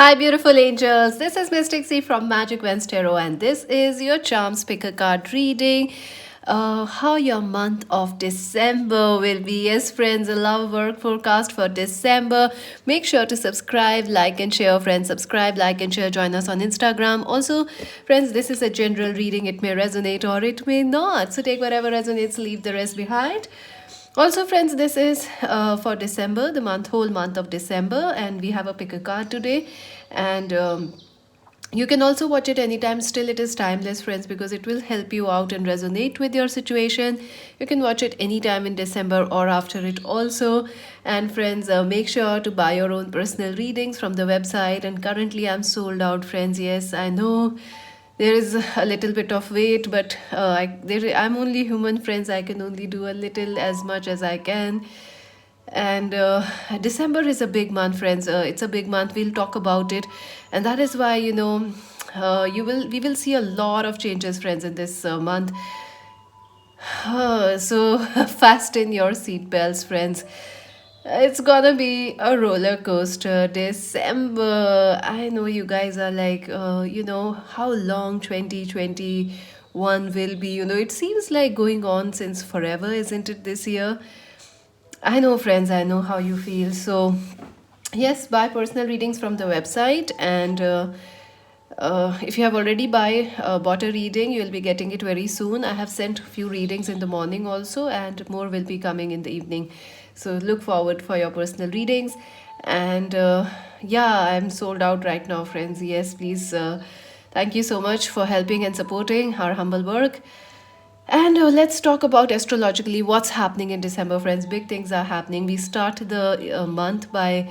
Hi, beautiful angels. This is Mystic C from Magic Wednesday Tarot, and this is your Charms Pick a Card reading. How your month of December will be. Yes, friends, a love work forecast for December. Make sure to subscribe, like, and share. Friends, subscribe, like, and share. Join us on Instagram. Also, friends, this is a general reading. It may resonate or it may not. So take whatever resonates, leave the rest behind. Also, friends, this is for December, the whole month of December, and we have a pick a card today. And you can also watch it anytime. Still, it is timeless, friends, because it will help you out and resonate with your situation. You can watch it anytime in December or after it also. And friends, make sure to buy your own personal readings from the website. And currently, I'm sold out, friends. Yes, I know there is a little bit of wait, but I'm only human, friends. I can only do a little, as much as I can. And December is a big month, friends. It's a big month. We'll talk about it, and that is why, we will see a lot of changes, friends, in this month. So fasten your seatbelts, friends. It's gonna be a roller coaster. December. I know you guys are like, how long 2021 will be. It seems like going on since forever, isn't it, this year? I know, friends, I know how you feel. So, yes, buy personal readings from the website. And if you have already bought a reading, you will be getting it very soon. I have sent a few readings in the morning also, and more will be coming in the evening. So, look forward for your personal readings. And yeah, I'm sold out right now, friends. Yes, please. Thank you so much for helping and supporting our humble work. And let's talk about astrologically what's happening in December, friends. Big things are happening. We start the month by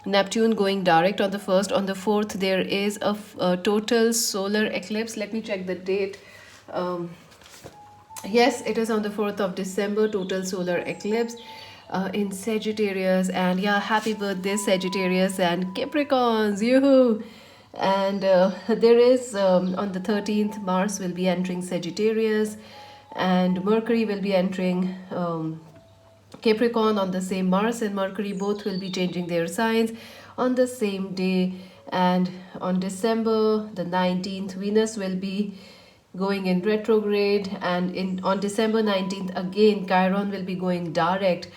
Neptune going direct on the 1st. On the 4th, there is a total solar eclipse. Let me check the date. Um, yes, it is on the 4th of December, total solar eclipse in Sagittarius. And yeah, happy birthday, Sagittarius and Capricorns. Yoo-hoo! And there is on the 13th, Mars will be entering Sagittarius, and Mercury will be entering Capricorn on the same. Mars and Mercury both will be changing their signs on the same day. And on December the 19th, Venus will be going in retrograde, and on December 19th again Chiron will be going direct.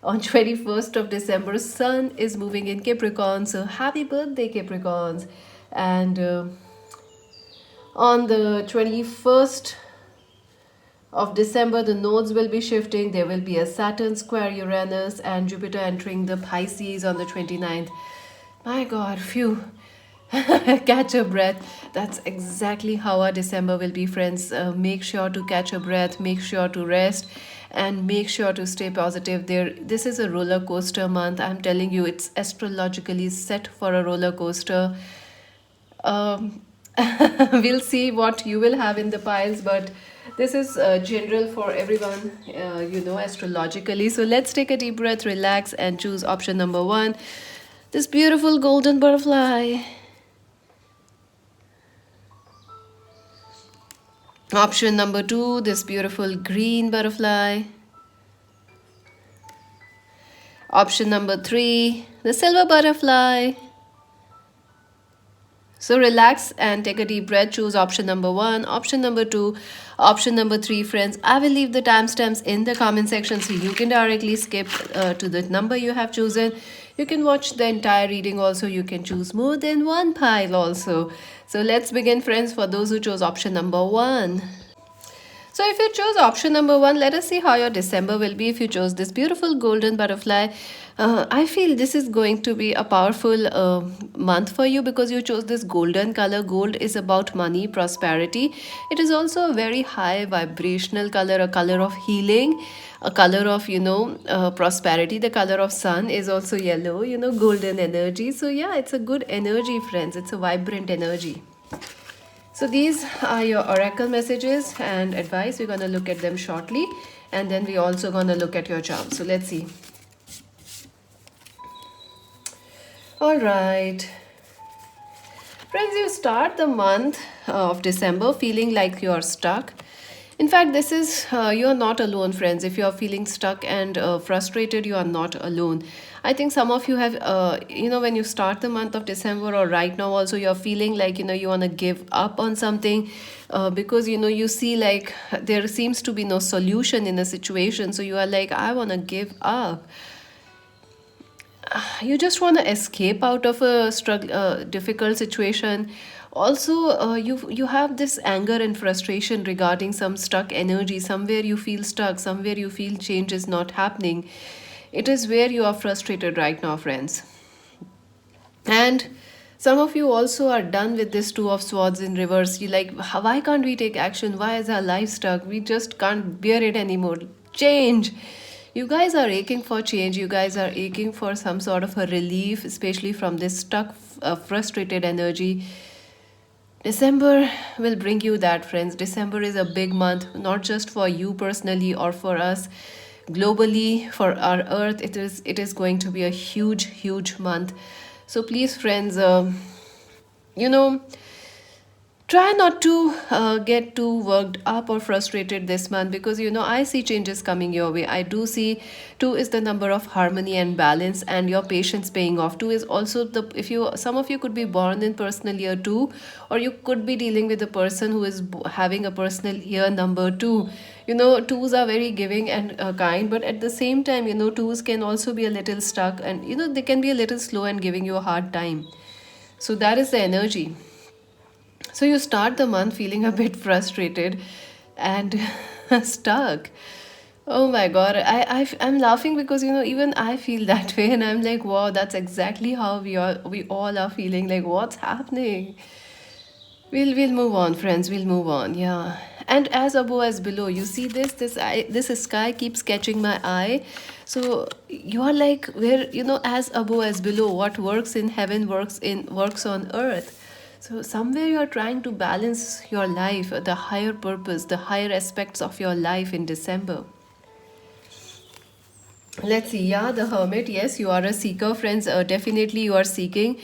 On 21st of December, Sun is moving in Capricorn. So happy birthday, Capricorns. And on the 21st of December, the nodes will be shifting. There will be a Saturn square Uranus and Jupiter entering the Pisces on the 29th. My God, phew. Catch a breath. That's exactly how our December will be, friends. Make sure to catch a breath, make sure to rest, and make sure to stay positive. This is a roller coaster month. I'm telling you, it's astrologically set for a roller coaster. um, we'll see what you will have in the piles, but this is general for everyone, astrologically. So let's take a deep breath, relax, and choose option number one, this beautiful golden butterfly. Option number two, this beautiful green butterfly. Option number three, the silver butterfly. So relax and take a deep breath. Choose option number one, option number two, option number three, friends. I will leave the timestamps in the comment section so you can directly skip to the number you have chosen. You can watch the entire reading also. You can choose more than one pile also. So let's begin, friends, for those who chose option number one. So if you chose option number one, let us see how your December will be if you chose this beautiful golden butterfly. I feel this is going to be a powerful month for you because you chose this golden color. Gold is about money, prosperity. It is also a very high vibrational color, a color of healing, a color of, prosperity. The color of sun is also yellow, golden energy. So yeah, it's a good energy, friends. It's a vibrant energy. So these are your oracle messages and advice. We're going to look at them shortly, and then we're also going to look at your charm. So let's see. All right. Friends, you start the month of December feeling like you're stuck. In fact, this is you are not alone, friends. If you are feeling stuck and frustrated, you are not alone. I think some of you have, when you start the month of December or right now, also you're feeling like you want to give up on something, because you see like there seems to be no solution in a situation. So you are like, I want to give up. You just want to escape out of a struggle, difficult situation. Also, you have this anger and frustration regarding some stuck energy. Somewhere you feel stuck, somewhere you feel change is not happening. It is where you are frustrated right now, friends. And some of you also are done with this two of swords in reverse. You like, why can't we take action? Why is our life stuck? We just can't bear it anymore. Change. You guys are aching for change. You guys are aching for some sort of a relief, especially from this stuck, frustrated energy. December will bring you that, friends. December is a big month, not just for you personally or for us globally, for our earth. It is going to be a huge, huge month. So please, friends, you know try not to get too worked up or frustrated this month, because I see changes coming your way. I do see two is the number of harmony and balance, and your patience paying off. Two is also the, if you, some of you could be born in personal year two, or you could be dealing with a person who is having a personal year number two. Twos are very giving and kind, but at the same time, twos can also be a little stuck, and they can be a little slow and giving you a hard time. So that is the energy. So you start the month feeling a bit frustrated and stuck. Oh my god, I'm laughing because even I feel that way, and I'm like, wow, that's exactly how we all are feeling. Like, what's happening? We'll move on, friends. We'll move on. Yeah. And as above as below, you see this sky keeps catching my eye. So you are like, where as above as below, what works in heaven works on earth. So somewhere you are trying to balance your life, the higher purpose, the higher aspects of your life in December. Let's see. Yeah, the hermit. Yes, you are a seeker, friends. Definitely, you are seeking.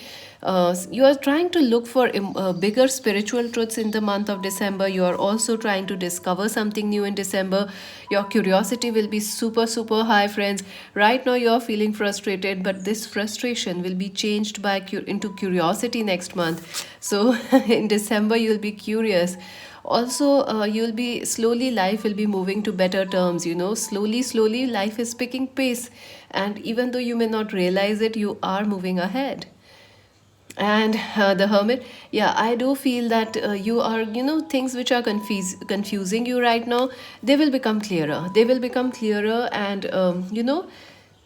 You are trying to look for bigger spiritual truths in the month of December. You are also trying to discover something new in December. Your curiosity will be super, super high, friends. Right now, you are feeling frustrated, but this frustration will be changed into curiosity next month. So, in December, you'll be curious. Also, you'll be slowly, life will be moving to better terms. Slowly life is picking pace, and even though you may not realize it, you are moving ahead. And the hermit, yeah, I do feel that you are, things which are confusing you right now, they will become clearer. They will become clearer, and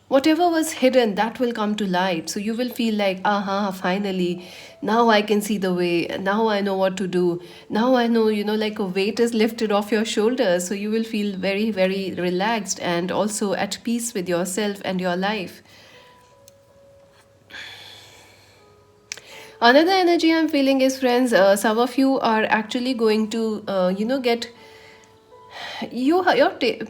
whatever was hidden, that will come to light. So you will feel like, aha, finally, now I can see the way. Now I know what to do. Now I know, like a weight is lifted off your shoulders. So you will feel very, very relaxed and also at peace with yourself and your life. Another energy I'm feeling is, friends, some of you are actually going to, get your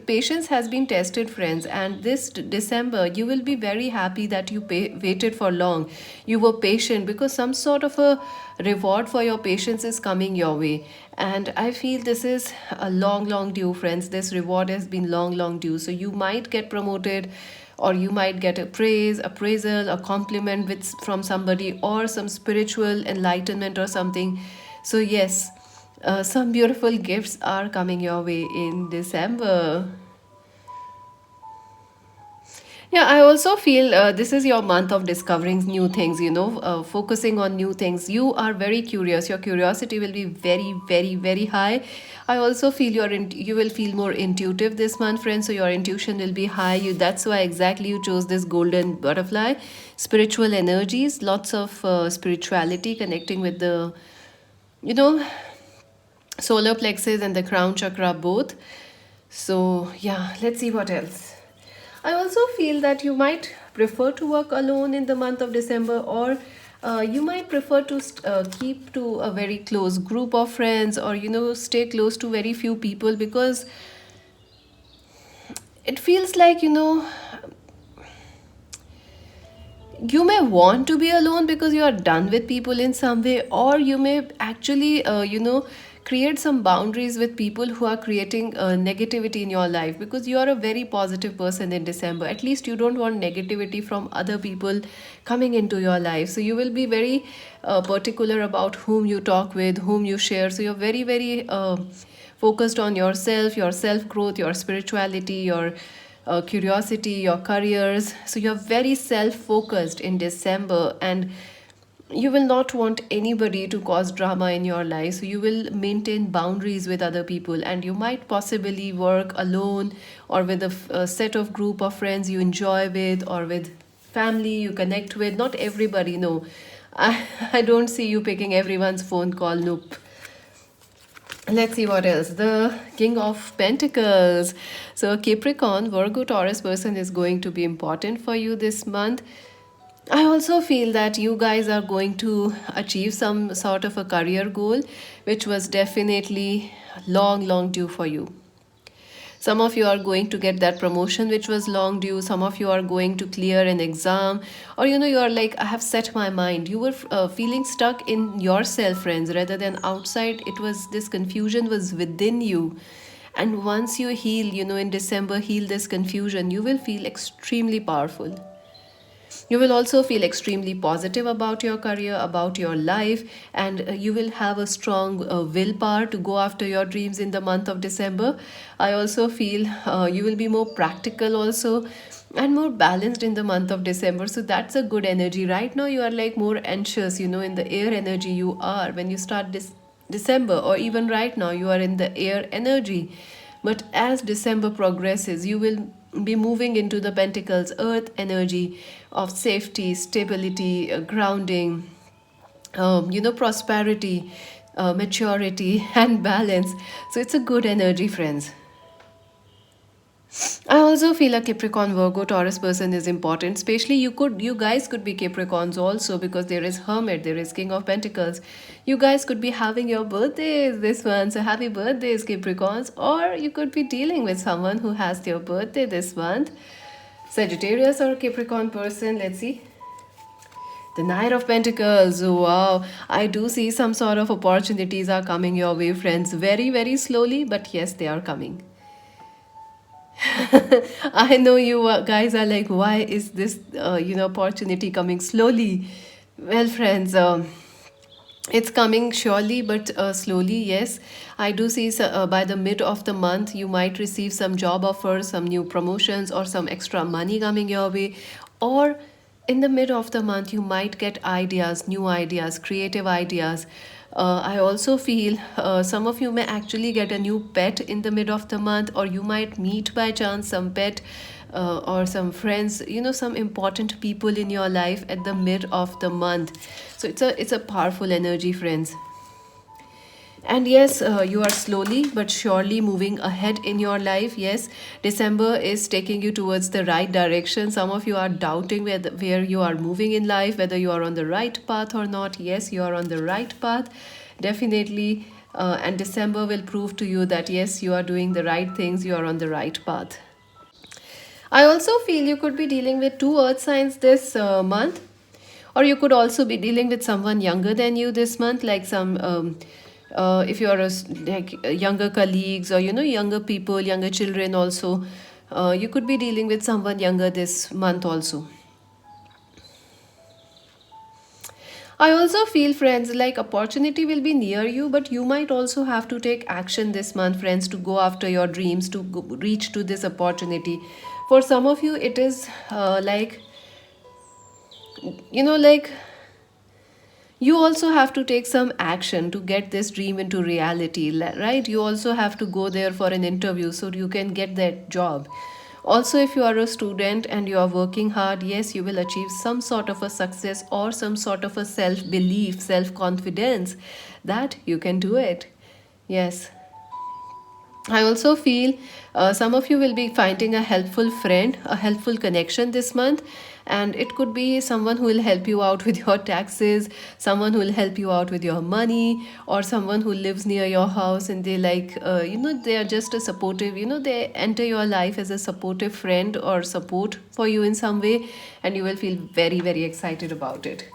patience has been tested, friends, and this December you will be very happy that you waited for long. You were patient because some sort of a reward for your patience is coming your way, and I feel this is a long due, friends. This reward has been long due, so you might get promoted, or you might get a praise, appraisal, a compliment from somebody, or some spiritual enlightenment or something. So yes, some beautiful gifts are coming your way in December. Yeah, I also feel this is your month of discovering new things, focusing on new things. You are very curious. Your curiosity will be very, very, very high. I also feel you will feel more intuitive this month, friends. So your intuition will be high. That's why exactly you chose this golden butterfly. Spiritual energies, lots of spirituality connecting with the, you know, solar plexus and the crown chakra both. So yeah, let's see what else. I also feel that you might prefer to work alone in the month of December, or you might prefer to keep to a very close group of friends, or stay close to very few people, because it feels like you may want to be alone because you are done with people in some way, or you may actually create some boundaries with people who are creating negativity in your life, because you are a very positive person in December. At least you don't want negativity from other people coming into your life. So you will be very particular about whom you talk with, whom you share. So you're very, very focused on yourself, your self growth, your spirituality, your curiosity, your careers. So you're very self focused in December, and you will not want anybody to cause drama in your life. So you will maintain boundaries with other people, and you might possibly work alone or with a set of group of friends you enjoy with, or with family you connect with. Not everybody, no. I don't see you picking everyone's phone call. Nope. Let's see what else. The King of Pentacles. So, Capricorn, Virgo, Taurus person is going to be important for you this month. I also feel that you guys are going to achieve some sort of a career goal, which was definitely long, long due for you. Some of you are going to get that promotion which was long due. Some of you are going to clear an exam, or you are like, I have set my mind. You were feeling stuck in yourself, friends, rather than outside. It was, this confusion was within you. And once you heal, in December, heal this confusion, you will feel extremely powerful. You will also feel extremely positive about your career, about your life, and you will have a strong willpower to go after your dreams in the month of December. I also feel you will be more practical also, and more balanced in the month of December. So that's a good energy. Right now, you are like more anxious, in the air energy you are when you start this December, or even right now, you are in the air energy. But as December progresses, you will be moving into the Pentacles earth energy of safety, stability, grounding, prosperity, maturity, and balance. So it's a good energy, friends. I also feel a Capricorn, Virgo, Taurus person is important. Especially you guys could be Capricorns also, because there is Hermit, there is King of Pentacles. You guys could be having your birthdays this month, so happy birthdays, Capricorns. Or you could be dealing with someone who has their birthday this month. Sagittarius or Capricorn person, let's see. The Knight of Pentacles. Wow, I do see some sort of opportunities are coming your way, friends. Very, very slowly, but yes, they are coming. I know you guys are like, why is this, opportunity coming slowly? Well, friends, it's coming surely, but slowly, yes. I do see by the mid of the month, you might receive some job offers, some new promotions, or some extra money coming your way. Or in the mid of the month, you might get ideas, new ideas, creative ideas. I also feel some of you may actually get a new pet in the mid of the month, or you might meet by chance some pet or some friends, some important people in your life at the mid of the month. So it's a powerful energy, friends. And yes, you are slowly but surely moving ahead in your life. Yes, December is taking you towards the right direction. Some of you are doubting where you are moving in life, whether you are on the right path or not. Yes, you are on the right path, definitely. And December will prove to you that yes, you are doing the right things, you are on the right path. I also feel you could be dealing with two earth signs this month, or you could also be dealing with someone younger than you this month, like some if you are like younger colleagues, or younger people, younger children also. You could be dealing with someone younger this month also. I also feel, friends, like opportunity will be near you, but you might also have to take action this month, friends, to go after your dreams, to reach to this opportunity. For some of you, it is like, like you also have to take some action to get this dream into reality, right? You also have to go there for an interview so you can get that job. Also, if you are a student and you are working hard, yes, you will achieve some sort of a success, or some sort of a self belief, self confidence that you can do it. Yes. I also feel some of you will be finding a helpful friend, a helpful connection this month. And it could be someone who will help you out with your taxes, someone who will help you out with your money, or someone who lives near your house and they like, they are just a supportive, they enter your life as a supportive friend or support for you in some way. And you will feel very, very excited about it.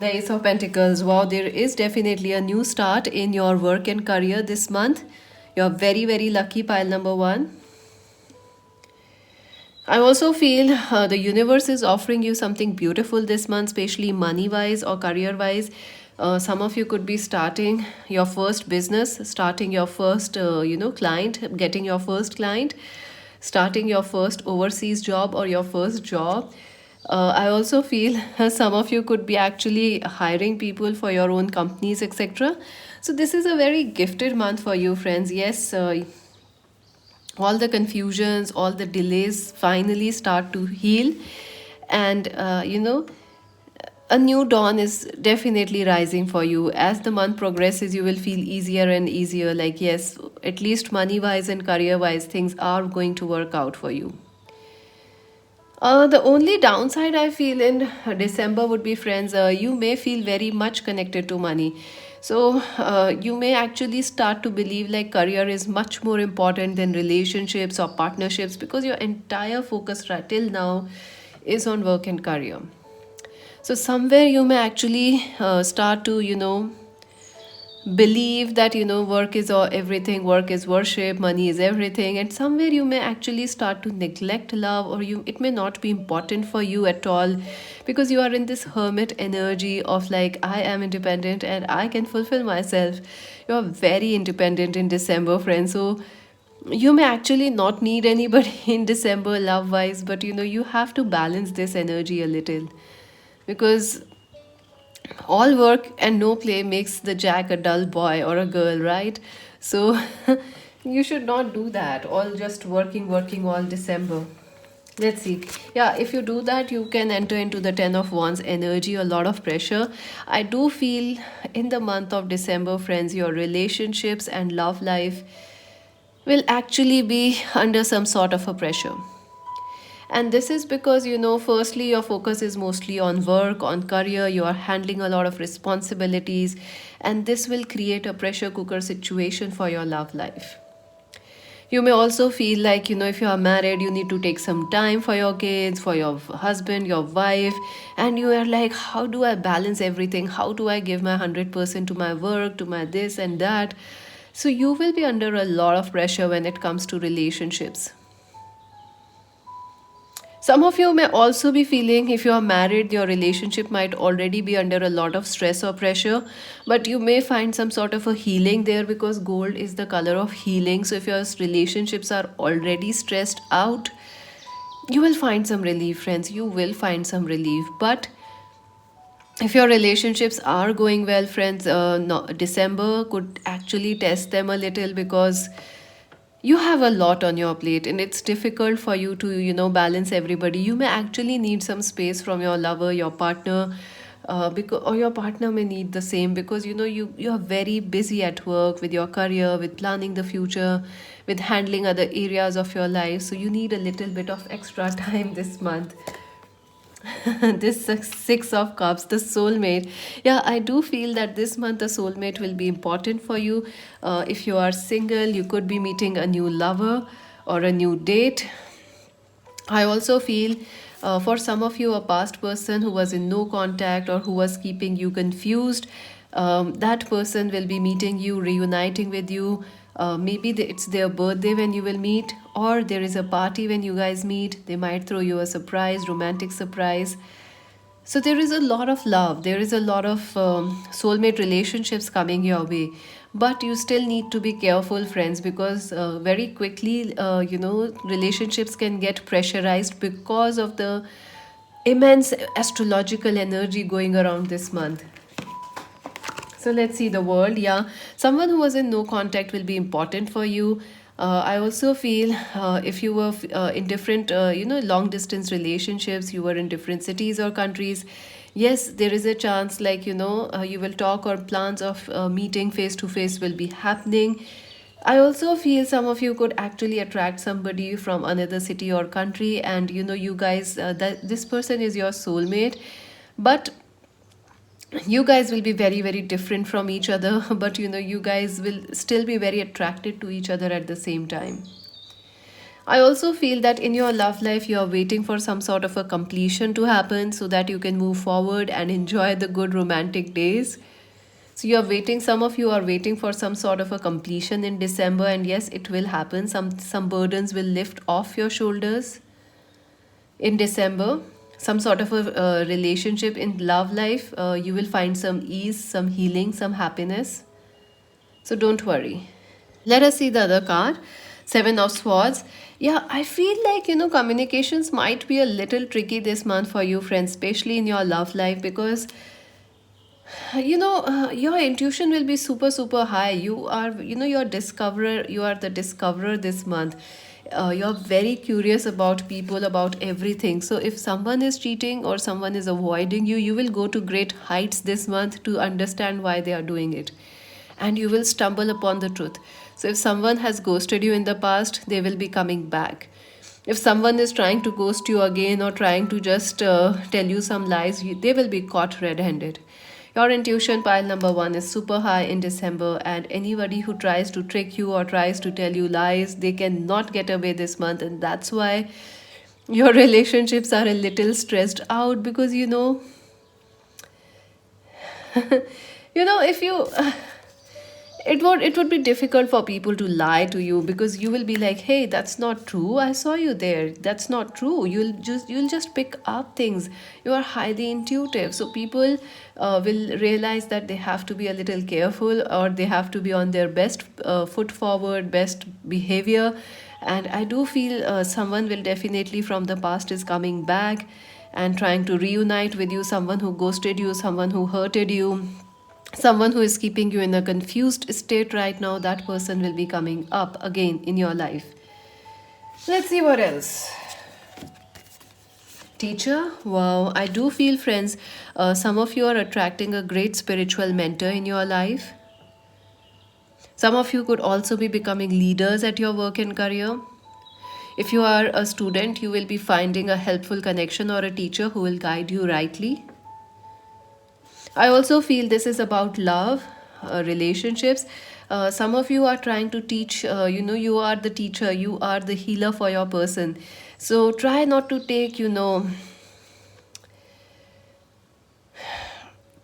The Ace of Pentacles. Wow, there is definitely a new start in your work and career this month. You're very, very lucky, pile number one. I also feel the universe is offering you something beautiful this month, especially money wise or career wise. Some of you could be starting your first business, starting your first, client, getting your first client, starting your first overseas job or your first job. I also feel some of you could be actually hiring people for your own companies, etc. So, this is a very gifted month for you, friends. Yes, all the confusions, all the delays finally start to heal. And, a new dawn is definitely rising for you. As the month progresses, you will feel easier and easier. Like, yes, at least money wise and career wise, things are going to work out for you. The only downside I feel in December would be, friends, you may feel very much connected to money. So, you may actually start to believe like career is much more important than relationships or partnerships because your entire focus right till now is on work and career. So, somewhere you may actually start to, believe that work is all everything, work is worship, money is everything, and somewhere you may actually start to neglect love, or you it may not be important for you at all because you are in this hermit energy of like, I am independent and I can fulfill myself. You are very independent in December, friends. So you may actually not need anybody in December love wise, but you have to balance this energy a little because all work and no play makes the jack a dull boy or a girl, right? So you should not do that. All just working, working all December. Let's see. Yeah, if you do that, you can enter into the 10 of Wands energy, a lot of pressure. I do feel in the month of December, friends, your relationships and love life will actually be under some sort of a pressure. And this is because, firstly, your focus is mostly on work, on career, you are handling a lot of responsibilities, and this will create a pressure cooker situation for your love life. You may also feel like, if you are married, you need to take some time for your kids, for your husband, your wife, and you are like, how do I balance everything? How do I give my 100% to my work, to my this and that? So you will be under a lot of pressure when it comes to relationships. Some of you may also be feeling, if you are married, your relationship might already be under a lot of stress or pressure, but you may find some sort of a healing there because gold is the color of healing. So, if your relationships are already stressed out, you will find some relief, friends. You will find some relief. But if your relationships are going well, friends, no, December could actually test them a little because you have a lot on your plate and it's difficult for you to balance everybody. You may actually need some space from your lover, your partner, because or your partner may need the same because you are very busy at work with your career, with planning the future, with handling other areas of your life, so you need a little bit of extra time this month. This six of cups, the soulmate. Yeah, I do feel that this month the soulmate will be important for you. If you are single, you could be meeting a new lover or a new date. I also feel for some of you, a past person who was in no contact or who was keeping you confused, that person will be meeting you, reuniting with you. Maybe it's their birthday when you will meet, or there is a party when you guys meet. They might throw you a surprise, romantic surprise. So there is a lot of love. There is a lot of soulmate relationships coming your way. But you still need to be careful, friends, because very quickly, relationships can get pressurized because of the immense astrological energy going around this month. So let's see the world. Yeah, someone who was in no contact will be important for you. I also feel if you were in different, long distance relationships, you were in different cities or countries. Yes, there is a chance like, you will talk or plans of meeting face to face will be happening. I also feel some of you could actually attract somebody from another city or country, and you guys, that this person is your soulmate. But you guys will be very very different from each other, but you guys will still be very attracted to each other at the same time. I also feel that in your love life, you are waiting for some sort of a completion to happen so that you can move forward and enjoy the good romantic days. So you are waiting, some of you are waiting for some sort of a completion in December, and yes, it will happen. Some burdens will lift off your shoulders in December. Some sort of a relationship in love life, you will find some ease, some healing, some happiness. So don't worry. Let us see the other card. Seven of Swords. Yeah, I feel like, communications might be a little tricky this month for you, friends, especially in your love life, because your intuition will be super super high. You are, you're discoverer, you are the discoverer this month. You're very curious about people, about everything. So if someone is cheating or someone is avoiding you, you will go to great heights this month to understand why they are doing it, and you will stumble upon the truth. So if someone has ghosted you in the past, they will be coming back. If someone is trying to ghost you again or trying to just tell you some lies, they will be caught red handed. Your intuition pile number one is super high in December, and anybody who tries to trick you or tries to tell you lies, they cannot get away this month, and that's why your relationships are a little stressed out because if you it would be difficult for people to lie to you, because you will be like, hey, that's not true, I saw you there, that's not true. You'll just pick up things. You are highly intuitive, so people will realize that they have to be a little careful, or they have to be on their best foot forward, best behavior. And I do feel someone will definitely from the past is coming back and trying to reunite with you, someone who ghosted you, someone who hurted you, someone who is keeping you in a confused state right now. That person will be coming up again in your life. Let's see what else. Teacher, wow, I do feel, friends, some of you are attracting a great spiritual mentor in your life. Some of you could also be becoming leaders at your work and career. If you are a student, you will be finding a helpful connection or a teacher who will guide you rightly. I also feel this is about love, relationships. Some of you are trying to teach, you are the teacher, you are the healer for your person. So try not to take,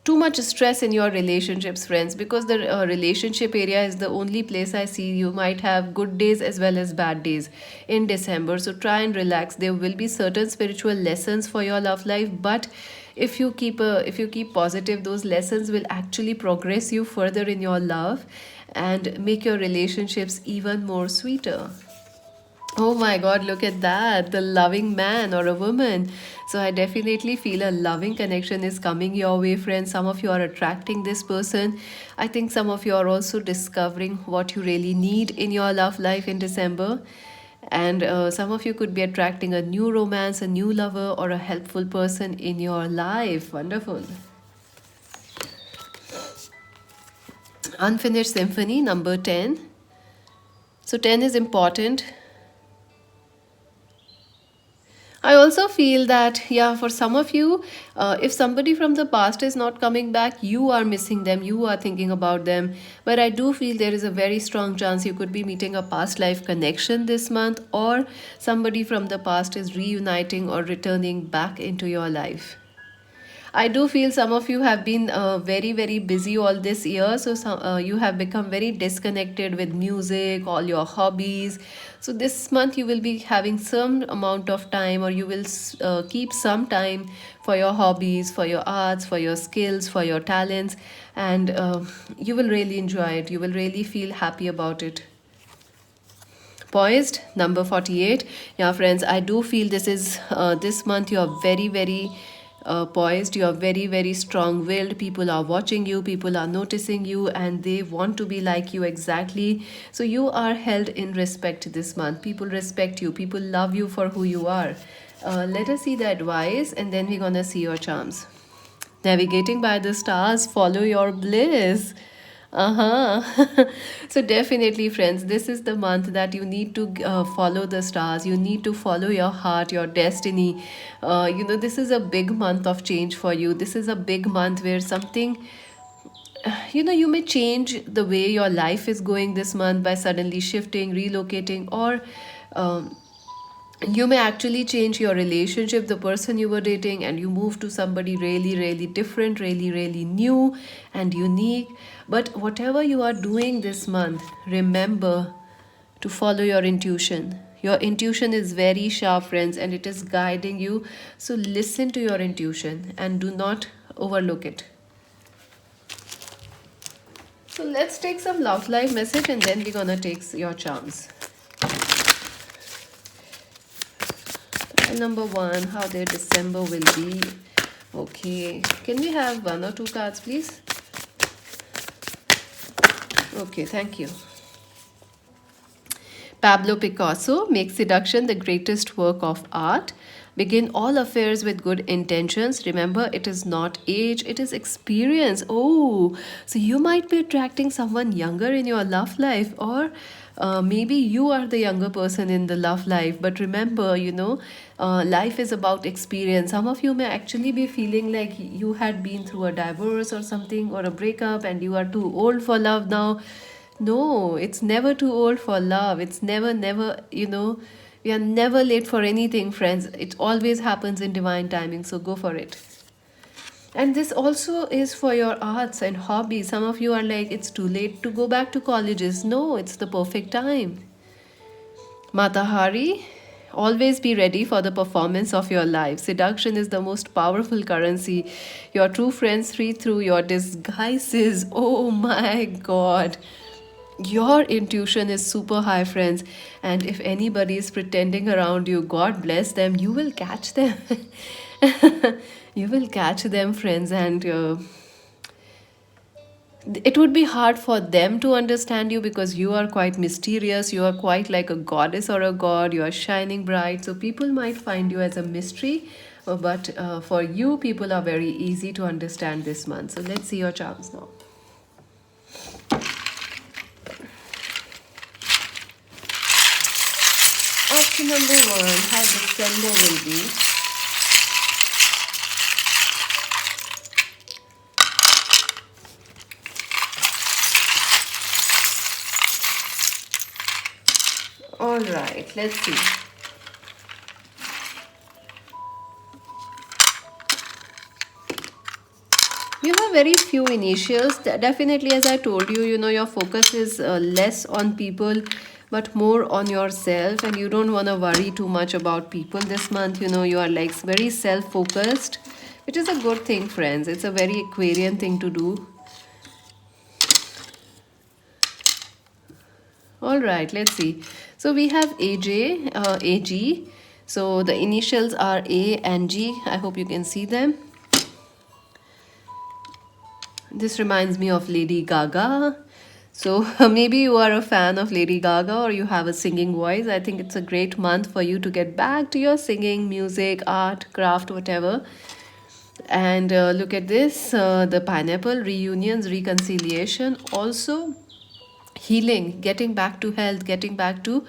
too much stress in your relationships, friends, because the relationship area is the only place I see you might have good days as well as bad days in December. So try and relax. There will be certain spiritual lessons for your love life, but if you keep positive, those lessons will actually progress you further in your love and make your relationships even more sweeter. Oh my God, look at that. The loving man or a woman. So I definitely feel a loving connection is coming your way, friends. Some of you are attracting this person. I think some of you are also discovering what you really need in your love life in December. And some of you could be attracting a new romance, a new lover, or a helpful person in your life. Wonderful. Unfinished Symphony, number 10. So 10 is important. I also feel that, yeah, for some of you, if somebody from the past is not coming back, you are missing them, you are thinking about them. But I do feel there is a very strong chance you could be meeting a past life connection this month, or somebody from the past is reuniting or returning back into your life. I do feel some of you have been very, very busy all this year. So you have become very disconnected with music, all your hobbies. So this month you will be having some amount of time, or you will keep some time for your hobbies, for your arts, for your skills, for your talents. And you will really enjoy it. You will really feel happy about it. Poised, number 48. Yeah, friends, I do feel this month you are very, very poised. You are very, very strong willed. People are watching you, people are noticing you, and they want to be like you exactly. So you are held in respect this month. People respect you, people love you for who you are. Let us see the advice, and then we're gonna see your charms. Navigating by the stars, follow your bliss. Uh-huh. So definitely, friends, this is the month that you need to follow the stars. You need to follow your heart, your destiny. This is a big month of change for you. This is a big month where something, you may change the way your life is going this month by suddenly shifting, relocating, or You may actually change your relationship, the person you were dating, and you move to somebody really, really different, really, really new and unique. But whatever you are doing this month, remember to follow your intuition. Your intuition is very sharp, friends, and it is guiding you. So listen to your intuition and do not overlook it. So let's take some love life message and then we're gonna take your charms. Number one, how their December will be. Okay, can we have one or two cards, please? Okay, thank you. Pablo Picasso makes seduction the greatest work of art. Begin all affairs with good intentions. Remember, it is not age, it is experience. Oh, so you might be attracting someone younger in your love life, or maybe you are the younger person in the love life. But remember, life is about experience. Some of you may actually be feeling like you had been through a divorce or something, or a breakup, and you are too old for love now. No, it's never too old for love. It's never, never, we are never late for anything, friends. It always happens in divine timing, so go for it. And this also is for your arts and hobbies. Some of you are like, it's too late to go back to colleges. No, it's the perfect time. Matahari, always be ready for the performance of your life. Seduction is the most powerful currency. Your true friends read through your disguises. Oh my god. Your intuition is super high, friends. And if anybody is pretending around you, God bless them, you will catch them. You will catch them, friends. And it would be hard for them to understand you because you are quite mysterious. You are quite like a goddess or a god. You are shining bright. So people might find you as a mystery. But for you, people are very easy to understand this month. So let's see your charms now. Option number one, how December will be. All right, let's see. You have very few initials. Definitely, as I told you, your focus is less on people but more on yourself, and you don't want to worry too much about people this month. You are like very self focused, which is a good thing, friends. It's a very Aquarian thing to do. All right, let's see. So we have AJ, AG. So the initials are A and G. I hope you can see them. This reminds me of Lady Gaga. So maybe you are a fan of Lady Gaga or you have a singing voice. I think it's a great month for you to get back to your singing, music, art, craft, whatever. And look at this, the pineapple, reunions, reconciliation, also healing, getting back to health, getting back to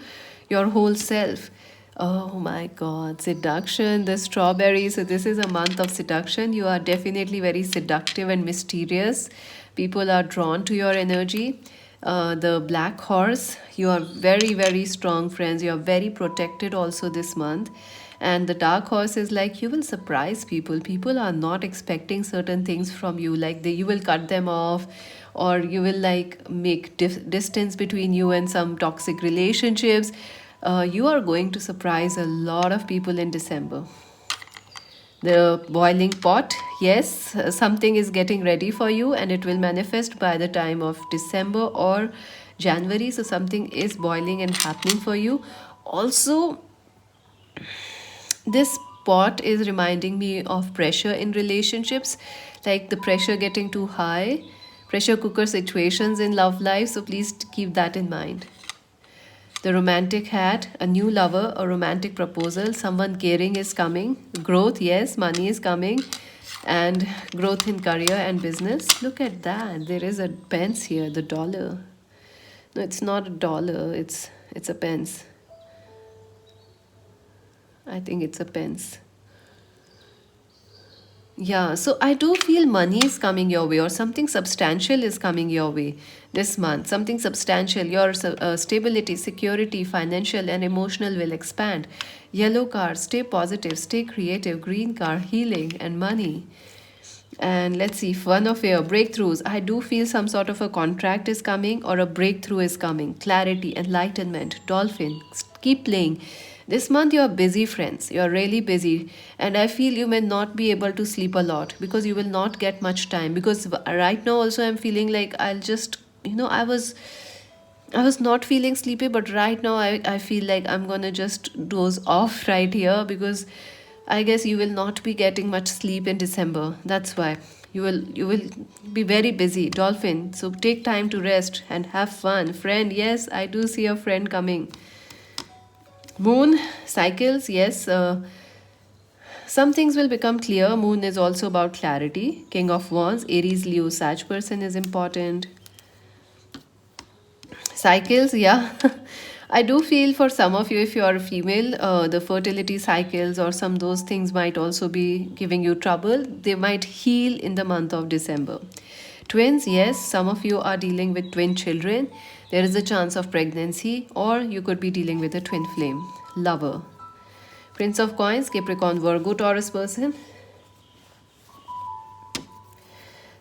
your whole self. Oh my god, seduction, the strawberry. So, this is a month of seduction. You are definitely very seductive and mysterious. People are drawn to your energy. The black horse, you are very, very strong, friends. You are very protected also this month. And the dark horse is like you will surprise people. People are not expecting certain things from you, like you will cut them off, or you will like make distance between you and some toxic relationships. You are going to surprise a lot of people in December. The boiling pot, yes, something is getting ready for you and it will manifest by the time of December or January. So something is boiling and happening for you. Also, this pot is reminding me of pressure in relationships, like the pressure getting too high, pressure cooker situations in love life. So please keep that in mind. The romantic hat, a new lover, a romantic proposal, someone caring is coming. Growth, yes, money is coming, and growth in career and business. Look at that. There is a pence here, the dollar. No, it's not a dollar, it's a pence. I think it's a pence. Yeah, so I do feel money is coming your way or something substantial is coming your way this month. Something substantial, your stability, security, financial, and emotional will expand. Yellow car, stay positive, stay creative. Green car, healing and money. And let's see, one of your breakthroughs. I do feel some sort of a contract is coming or a breakthrough is coming. Clarity, enlightenment, dolphin. Keep playing. This month you are busy, friends. You are really busy. And I feel you may not be able to sleep a lot because you will not get much time. Because right now, also, I'm feeling like I'll just, I was not feeling sleepy, but right now I feel like I'm gonna just doze off right here because I guess you will not be getting much sleep in December. That's why you will be very busy, Dolphin. So take time to rest and have fun. Friend, yes, I do see a friend coming. Moon cycles, yes. Some things will become clear. Moon is also about clarity. King of Wands, Aries, Leo, Sag person is important. Cycles, yeah. I do feel for some of you, if you are a female, the fertility cycles or some those things might also be giving you trouble. They might heal in the month of December. Twins, yes, some of you are dealing with twin children. There is a chance of pregnancy, or you could be dealing with a twin flame. Lover. Prince of Coins, Capricorn, Virgo, Taurus person.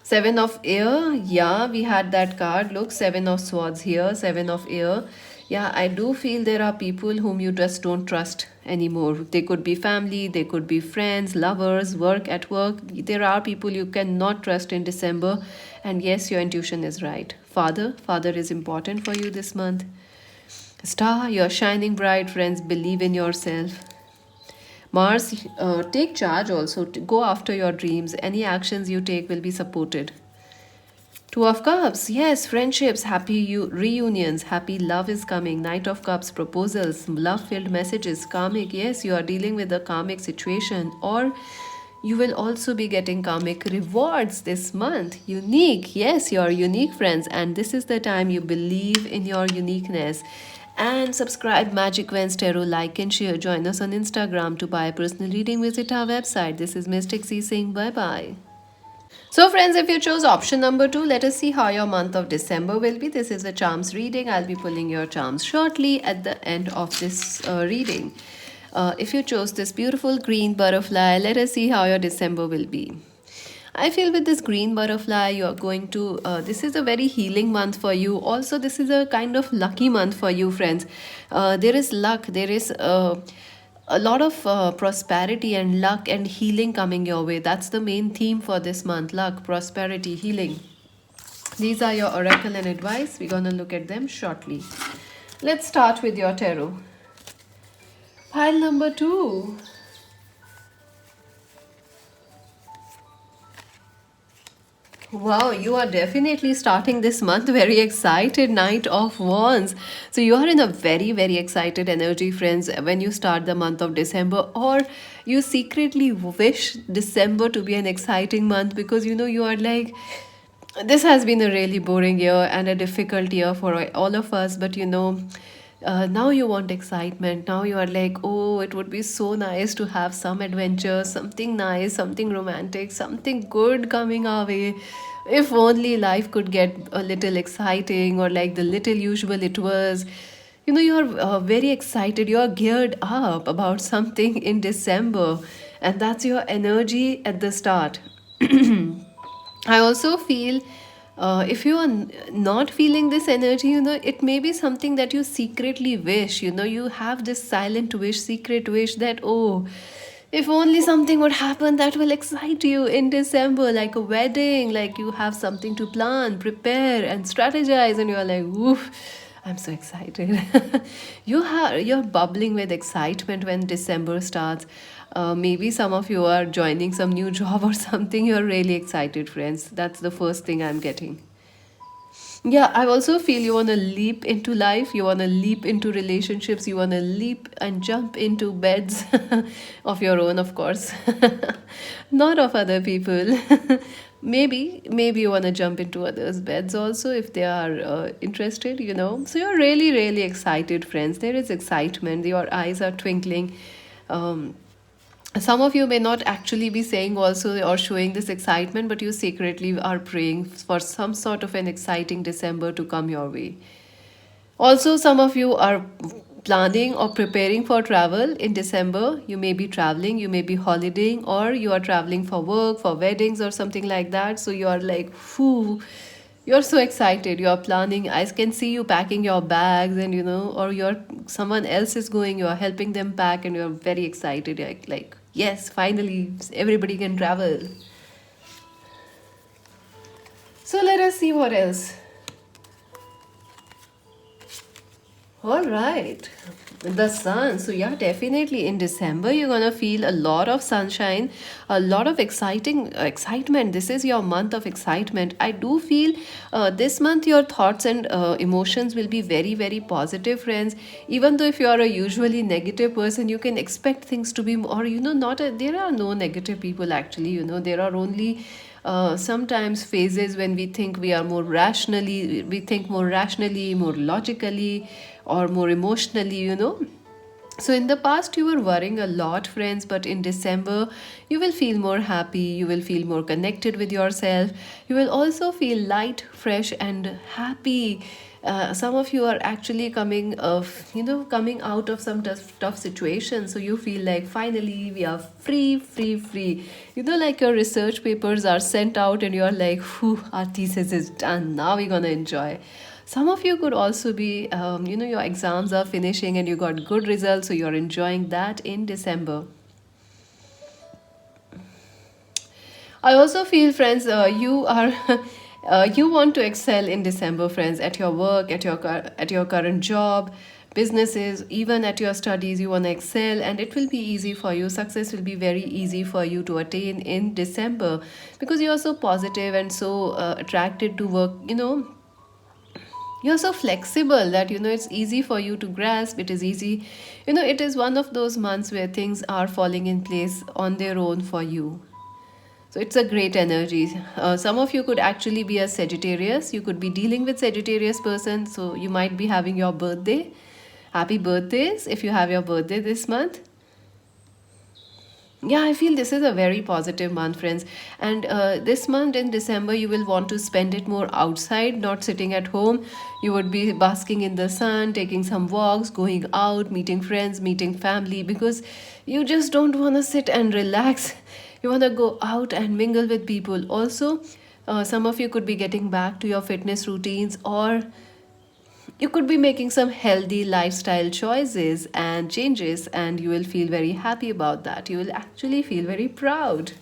Seven of Air, yeah, we had that card. Look, Seven of Swords here, Seven of Air. Yeah, I do feel there are people whom you just don't trust anymore. They could be family, they could be friends, lovers, work at work. There are people you cannot trust in December. And yes, your intuition is right. Father is important for you this month. Star, you're shining bright, friends. Believe in yourself. Mars, take charge also. Go after your dreams. Any actions you take will be supported. Two of Cups, yes, friendships, happy reunions, happy love is coming. Knight of Cups, proposals, love filled messages, karmic, yes, you are dealing with a karmic situation, or you will also be getting karmic rewards this month. Unique, yes, you are unique, friends, and this is the time you believe in your uniqueness. And subscribe Magic Vents Tarot, like and share. Join us on Instagram to buy a personal reading. Visit our website. This is Mystic C saying bye bye. So, friends, if you chose option number 2, let us see how your month of December will be. This is a charms reading. I'll be pulling your charms shortly at the end of this reading. If you chose this beautiful green butterfly, let us see how your December will be. I feel with this green butterfly, you are going to. This is a very healing month for you. Also, this is a kind of lucky month for you, friends. There is luck. There is a lot of prosperity and luck and healing coming your way. That's the main theme for this month: luck, prosperity, healing. These are your oracle and advice. We're gonna look at them shortly. Let's start with your tarot. Pile number 2. Wow, you are definitely starting this month very excited. Knight of Wands. So, you are in a very, very excited energy, friends, when you start the month of December, or you secretly wish December to be an exciting month because you are like, this has been a really boring year and a difficult year for all of us, but now you want excitement. Now you are like, oh, it would be so nice to have some adventure, something nice, something romantic, something good coming our way. If only life could get a little exciting or like the little usual it was. You're very excited, you're geared up about something in December, and that's your energy at the start. I also feel if you are not feeling this energy, it may be something that you secretly wish. You have this silent wish, secret wish that, oh, if only something would happen that will excite you in December, like a wedding, like you have something to plan, prepare, and strategize, and you're like, oof. I'm so excited. You're bubbling with excitement when December starts. Maybe some of you are joining some new job or something. You're really excited, friends. That's the first thing I'm getting. Yeah, I also feel you want to leap into life, you want to leap into relationships, you want to leap and jump into beds of your own, of course, not of other people. Maybe you want to jump into others' beds also if they are interested. So you're really, really excited, friends. There is excitement, your eyes are twinkling. Um, Some of you may not actually be saying also or showing this excitement, but you secretly are praying for some sort of an exciting December to come your way. Also, some of you are planning or preparing for travel in December. You may be traveling, you may be holidaying, or you are traveling for work, for weddings, or something like that. So you are like, whoo, you're so excited. You are planning. I can see you packing your bags, and or you're someone else is going. You are helping them pack, and you're very excited. Like yes, finally, everybody can travel. So let us see what else. All right. The sun. So yeah, definitely in December you're gonna feel a lot of sunshine, a lot of excitement. This is your month of excitement. I do feel this month your thoughts and emotions will be very very positive, friends. Even though if you are a usually negative person, you can expect things to be more. Not there are no negative people actually. There are only sometimes phases when we think more rationally, more logically, or more emotionally. So in the past you were worrying a lot, friends, but in December you will feel more happy, you will feel more connected with yourself, you will also feel light, fresh, and happy. Some of you are actually coming out of some tough situation, so you feel like finally we are free. Like your research papers are sent out and you're like, whew, our thesis is done, now we're gonna enjoy. Some of you could also be, your exams are finishing and you got good results, so you're enjoying that in December. I also feel, friends, you are you want to excel in December, friends, at your work, at your current job, businesses, even at your studies. You want to excel, and it will be easy for you. Success will be very easy for you to attain in December because you are so positive and so attracted to work. You're so flexible that it's easy for you to grasp. It is easy. It is one of those months where things are falling in place on their own for you. So it's a great energy. Some of you could actually be a Sagittarius. You could be dealing with Sagittarius person. So you might be having your birthday. Happy birthdays if you have your birthday this month. Yeah, I feel this is a very positive month, friends. And this month in December, you will want to spend it more outside, not sitting at home. You would be basking in the sun, taking some walks, going out, meeting friends, meeting family, because you just don't want to sit and relax. You want to go out and mingle with people. Also, some of you could be getting back to your fitness routines, or you could be making some healthy lifestyle choices and changes, and you will feel very happy about that. You will actually feel very proud.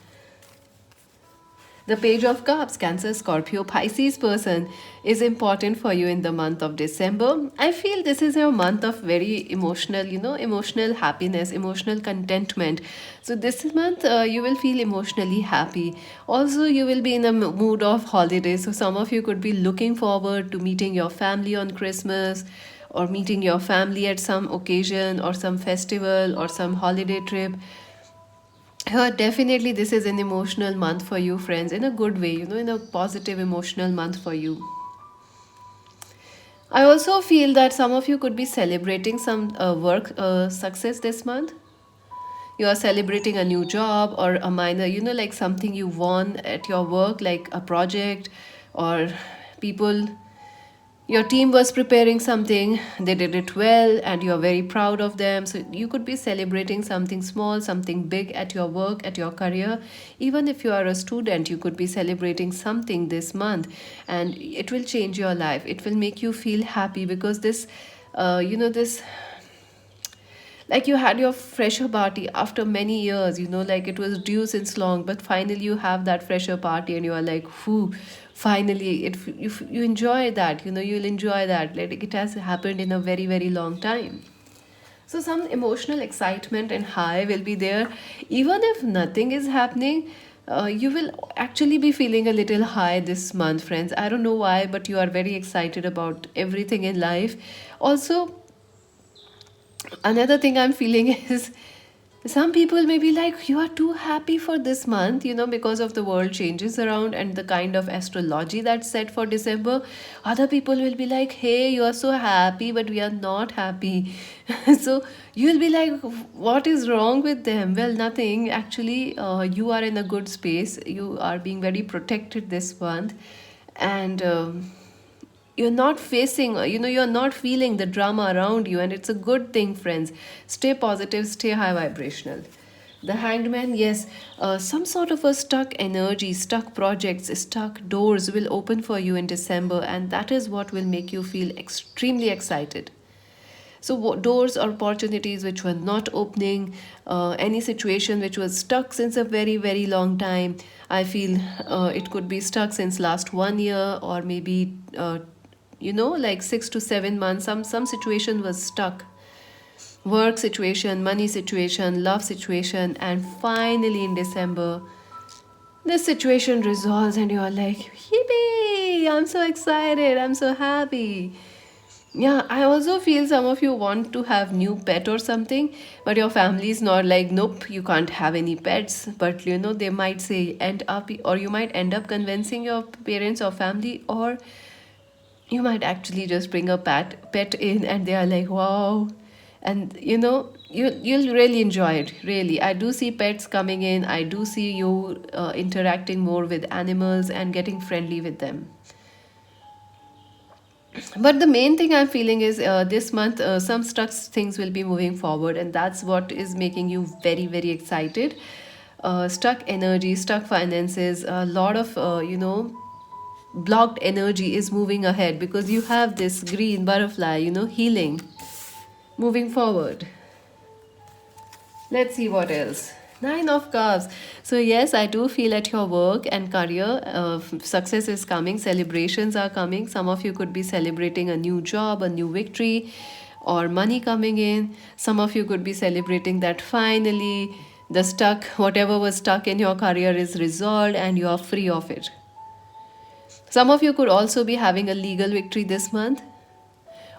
The Page of Cups, Cancer, Scorpio, Pisces person is important for you in the month of December. I feel this is your month of very emotional, emotional happiness, emotional contentment. So this month you will feel emotionally happy. Also, you will be in a mood of holiday. So some of you could be looking forward to meeting your family on Christmas, or meeting your family at some occasion or some festival or some holiday trip. Definitely, this is an emotional month for you, friends, in a good way, in a positive emotional month for you. I also feel that some of you could be celebrating some work success this month. You are celebrating a new job or a minor, like something you won at your work, like a project, or people, your team was preparing something, they did it well, and you're very proud of them. So you could be celebrating something small, something big at your work, at your career. Even if you are a student, you could be celebrating something this month, and it will change your life. It will make you feel happy because this, like you had your fresher party after many years, like it was due since long, but finally you have that fresher party and you are like, whoo, finally you enjoy that, you'll enjoy that, like it has happened in a very very long time. So some emotional excitement and high will be there. Even if nothing is happening, you will actually be feeling a little high this month, friends. I don't know why, but you are very excited about everything in life. Also, another thing I'm feeling is Some people may be like, you are too happy for this month, because of the world changes around and the kind of astrology that's set for December. Other people will be like, hey, you are so happy, but we are not happy. So you'll be like, what is wrong with them? Well, nothing. Actually, you are in a good space. You are being very protected this month. And you're not facing, you're not feeling the drama around you, and it's a good thing, friends. Stay positive, stay high vibrational. The Hanged Man, yes, some sort of a stuck energy, stuck projects, stuck doors will open for you in December, and that is what will make you feel extremely excited. So, doors or opportunities which were not opening, any situation which was stuck since a very, very long time. I feel it could be stuck since last 1 year, or maybe, like 6 to 7 months. Some situation was stuck. Work situation, money situation, love situation, and finally in December, this situation resolves, and you are like, yippee! I'm so excited. I'm so happy. Yeah, I also feel some of you want to have new pet or something, but your family is not like, nope, you can't have any pets. But they might say end up, or you might end up convincing your parents or family, or you might actually just bring a pet in, and they are like, wow. And you'll really enjoy it. Really, I do see pets coming in. I do see you interacting more with animals and getting friendly with them. But the main thing I'm feeling is this month some stuck things will be moving forward, and that's what is making you very, very excited. Stuck energy, stuck finances, a lot of blocked energy is moving ahead, because you have this green butterfly, healing, moving forward. Let's see what else. Nine of Cups. So, yes, I do feel at your work and career, success is coming, celebrations are coming. Some of you could be celebrating a new job, a new victory, or money coming in. Some of you could be celebrating that finally whatever was stuck in your career is resolved and you are free of it. Some of you could also be having a legal victory this month,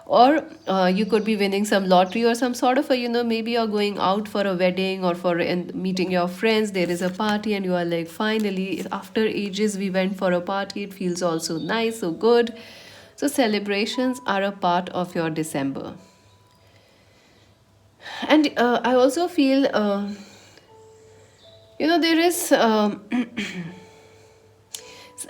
or you could be winning some lottery or some sort of a, maybe you're going out for a wedding or for meeting your friends. There is a party, and you are like, finally, after ages, we went for a party. It feels also nice, so good. So, celebrations are a part of your December. And I also feel, there is.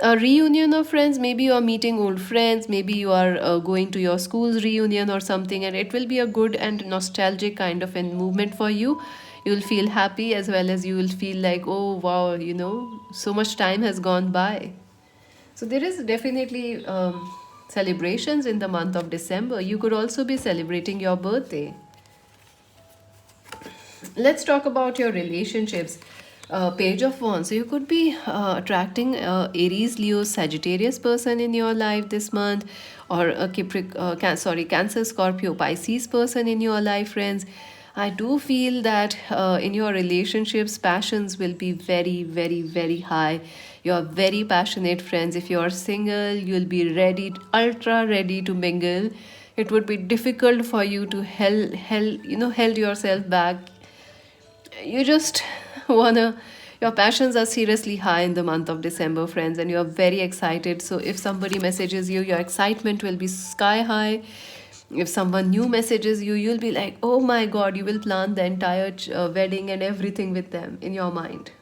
A reunion of friends. Maybe you are meeting old friends, maybe you are going to your school's reunion or something, and it will be a good and nostalgic kind of a movement for you. You'll feel happy, as well as you will feel like, oh wow, so much time has gone by. So there is definitely celebrations in the month of December. You could also be celebrating your birthday. Let's talk about your relationships. Page of Wands. So you could be attracting Aries, Leo, Sagittarius person in your life this month, or a Cancer, Scorpio, Pisces person in your life, friends. I do feel that in your relationships, passions will be very, very, very high. You are very passionate, friends. If you are single, you'll be ready, ultra ready to mingle. It would be difficult for you to held yourself back. You just wanna, your passions are seriously high in the month of December, friends, and you're very excited. So if somebody messages you, your excitement will be sky high. If someone new messages you, you'll be like, oh my god, you will plan the entire wedding and everything with them in your mind.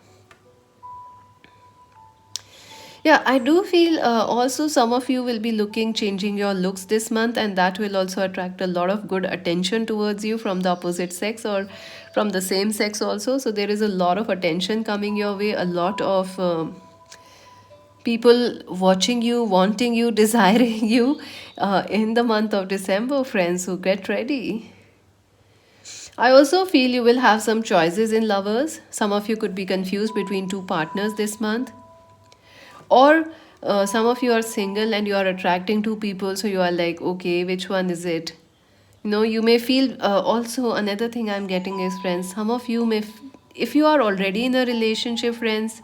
Yeah, I do feel also some of you will be changing your looks this month, and that will also attract a lot of good attention towards you from the opposite sex or from the same sex also. So there is a lot of attention coming your way, a lot of people watching you, wanting you, desiring you in the month of December, friends. So get ready. I also feel you will have some choices in lovers. Some of you could be confused between two partners this month, or some of you are single and you are attracting two people, so you are like, okay, which one is it? You may feel also another thing I'm getting is, friends, some of you may if you are already in a relationship, friends,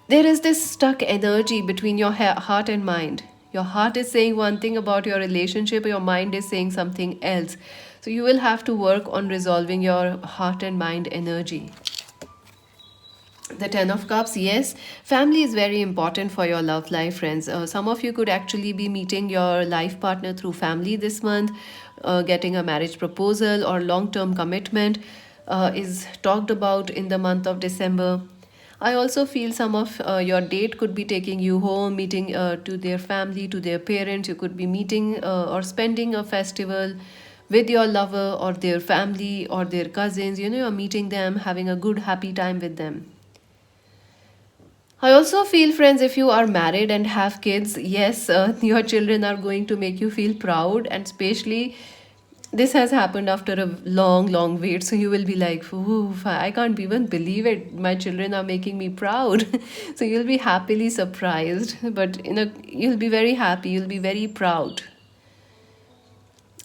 there is this stuck energy between your heart and mind. Your heart is saying one thing about your relationship, your mind is saying something else. So you will have to work on resolving your heart and mind energy. The Ten of Cups, yes, family is very important for your love life, friends. Some of you could actually be meeting your life partner through family this month, getting a marriage proposal or long term commitment is talked about in the month of December. I also feel some of your date could be taking you home, meeting to their family, to their parents. You could be meeting or spending a festival with your lover or their family or their cousins. You know, you're meeting them, having a good, happy time with them. I also feel, friends, if you are married and have kids, yes, your children are going to make you feel proud, and especially this has happened after a long, long wait. So you will be like, "Ooh, I can't even believe it. My children are making me proud." So you'll be happily surprised, but you'll be very happy. You'll be very proud.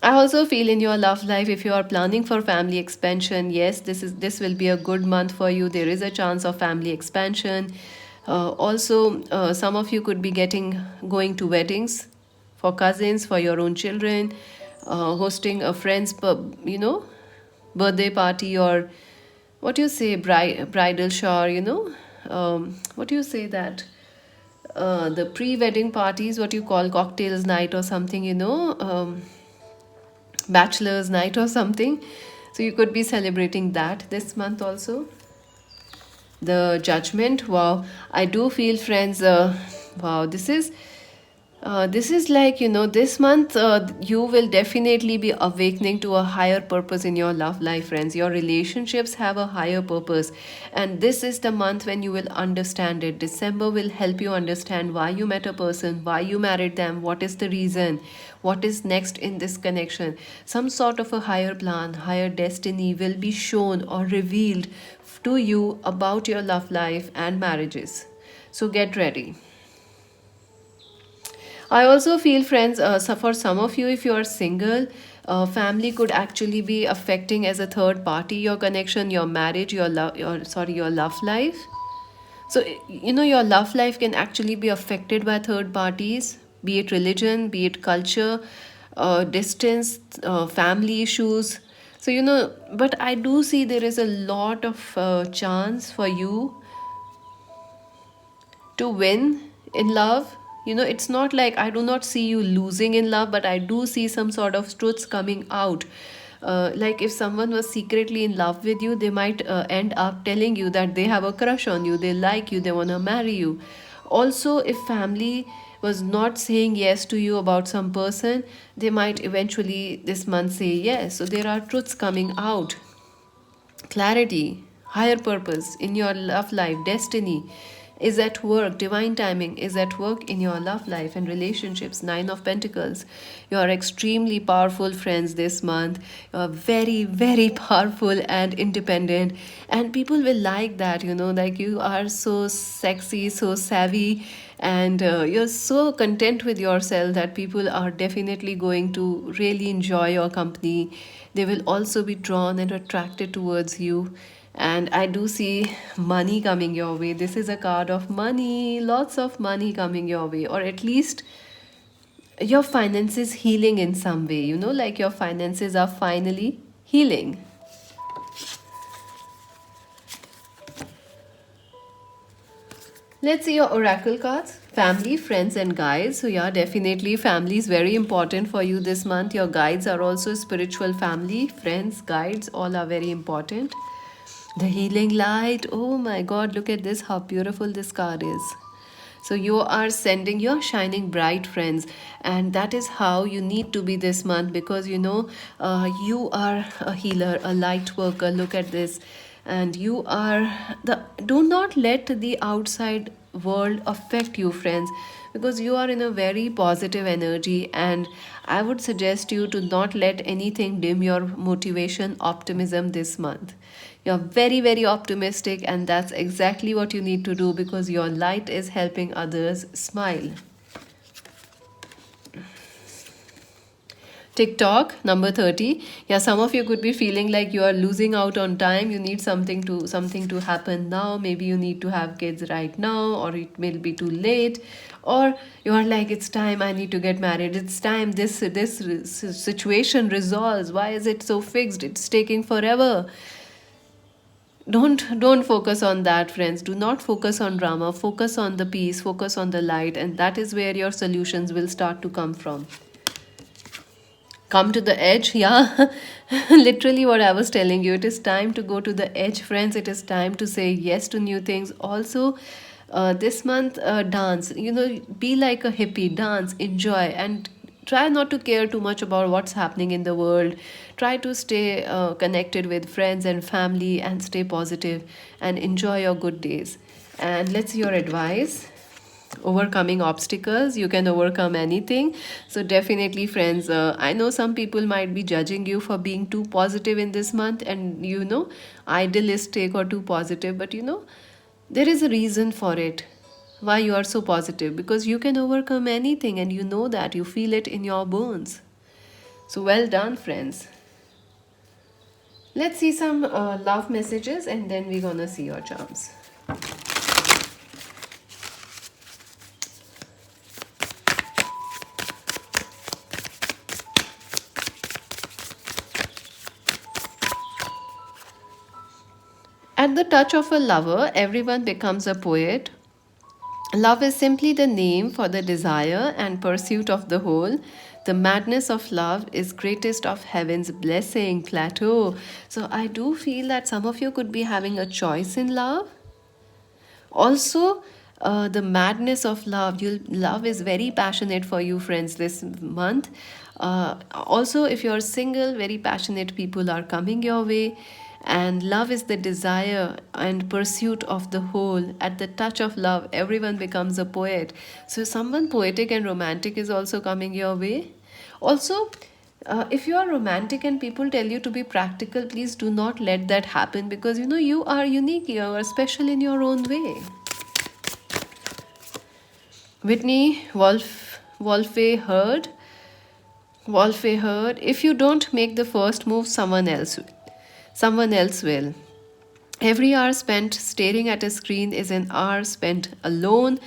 I also feel in your love life, if you are planning for family expansion, yes, this will be a good month for you. There is a chance of family expansion. Also, some of you could be getting going to weddings for cousins, for your own children, hosting a friend's birthday party, or what do you say, bridal shower. What do you say that? The pre-wedding parties, what you call cocktails night or something, bachelor's night or something. So you could be celebrating that this month also. The Judgment, wow, I do feel, friends, wow, this is like, this month you will definitely be awakening to a higher purpose in your love life, friends. Your relationships have a higher purpose, and this is the month when you will understand it. December will help you understand why you met a person, why you married them, what is the reason, what is next in this connection. Some sort of a higher plan, higher destiny will be shown or revealed to you about your love life and marriages. So get ready. I also feel, friends, so for some of you, if you are single, family could actually be affecting as a third party your connection, your marriage, your love life. So your love life can actually be affected by third parties, be it religion, be it culture, distance, family issues. So but I do see there is a lot of chance for you to win in love. It's not like I do not see you losing in love, but I do see some sort of truths coming out. Like if someone was secretly in love with you, they might end up telling you that they have a crush on you, they like you, they want to marry you. Also, if family was not saying yes to you about some person, they might eventually this month say yes. So there are truths coming out, clarity, higher purpose in your love life, destiny is at work, divine timing is at work in your love life and relationships. Nine of Pentacles. You are extremely powerful, friends, this month. You are very, very powerful and independent, and people will like that. Like you are so sexy, so savvy, and you're so content with yourself that people are definitely going to really enjoy your company. They will also be drawn and attracted towards you. And I do see money coming your way. This is a card of money, lots of money coming your way, or at least your finances healing in some way, like your finances are finally healing. Let's see your oracle cards. Family, friends, and guides. So, yeah, definitely family is very important for you this month. Your guides are also spiritual family. Friends, guides, all are very important. The healing light. Oh my god, look at this, how beautiful this card is. So you're shining bright, friends, and that is how you need to be this month, because you are a healer, a light worker. Look at this, and you are the. Do not let the outside world affect you, friends, because you are in a very positive energy, and I would suggest you to not let anything dim your motivation, optimism this month. You're very, very optimistic, and that's exactly what you need to do, because your light is helping others smile. TikTok, number 30. Yeah, some of you could be feeling like you are losing out on time. You need something to happen now. Maybe you need to have kids right now, or it may be too late. Or you are like, it's time I need to get married. It's time this situation resolves. Why is it so fixed? It's taking forever. Don't focus on that, friends. Do not focus on drama. Focus on the peace, focus on the light, and that is where your solutions will start to come from. Come to the edge, yeah. Literally what I was telling you, it is time to go to the edge, friends. It is time to say yes to new things. Also, this month, dance, be like a hippie, dance, enjoy, and try not to care too much about what's happening in the world. Try to stay connected with friends and family, and stay positive and enjoy your good days. And let's see your advice. Overcoming obstacles, you can overcome anything. So definitely, friends, I know some people might be judging you for being too positive in this month, and idealistic or too positive, but there is a reason for it, why you are so positive, because you can overcome anything, and you know that, you feel it in your bones. So well done, friends. Let's see some love messages, and then we're gonna see your charms. At the touch of a lover, everyone becomes a poet. Love is simply the name for the desire and pursuit of the whole. The madness of love is greatest of heaven's blessing, plateau. So I do feel that some of you could be having a choice in love. Also, the madness of love. Love is very passionate for you, friends, this month. Also, if you're single, very passionate people are coming your way. And love is the desire and pursuit of the whole. At the touch of love, everyone becomes a poet. So, someone poetic and romantic is also coming your way. Also, if you are romantic and people tell you to be practical, please do not let that happen, because you are unique, you are special in your own way. Whitney Wolfe heard, if you don't make the first move, someone else will. Every hour spent staring at a screen is an hour spent alone.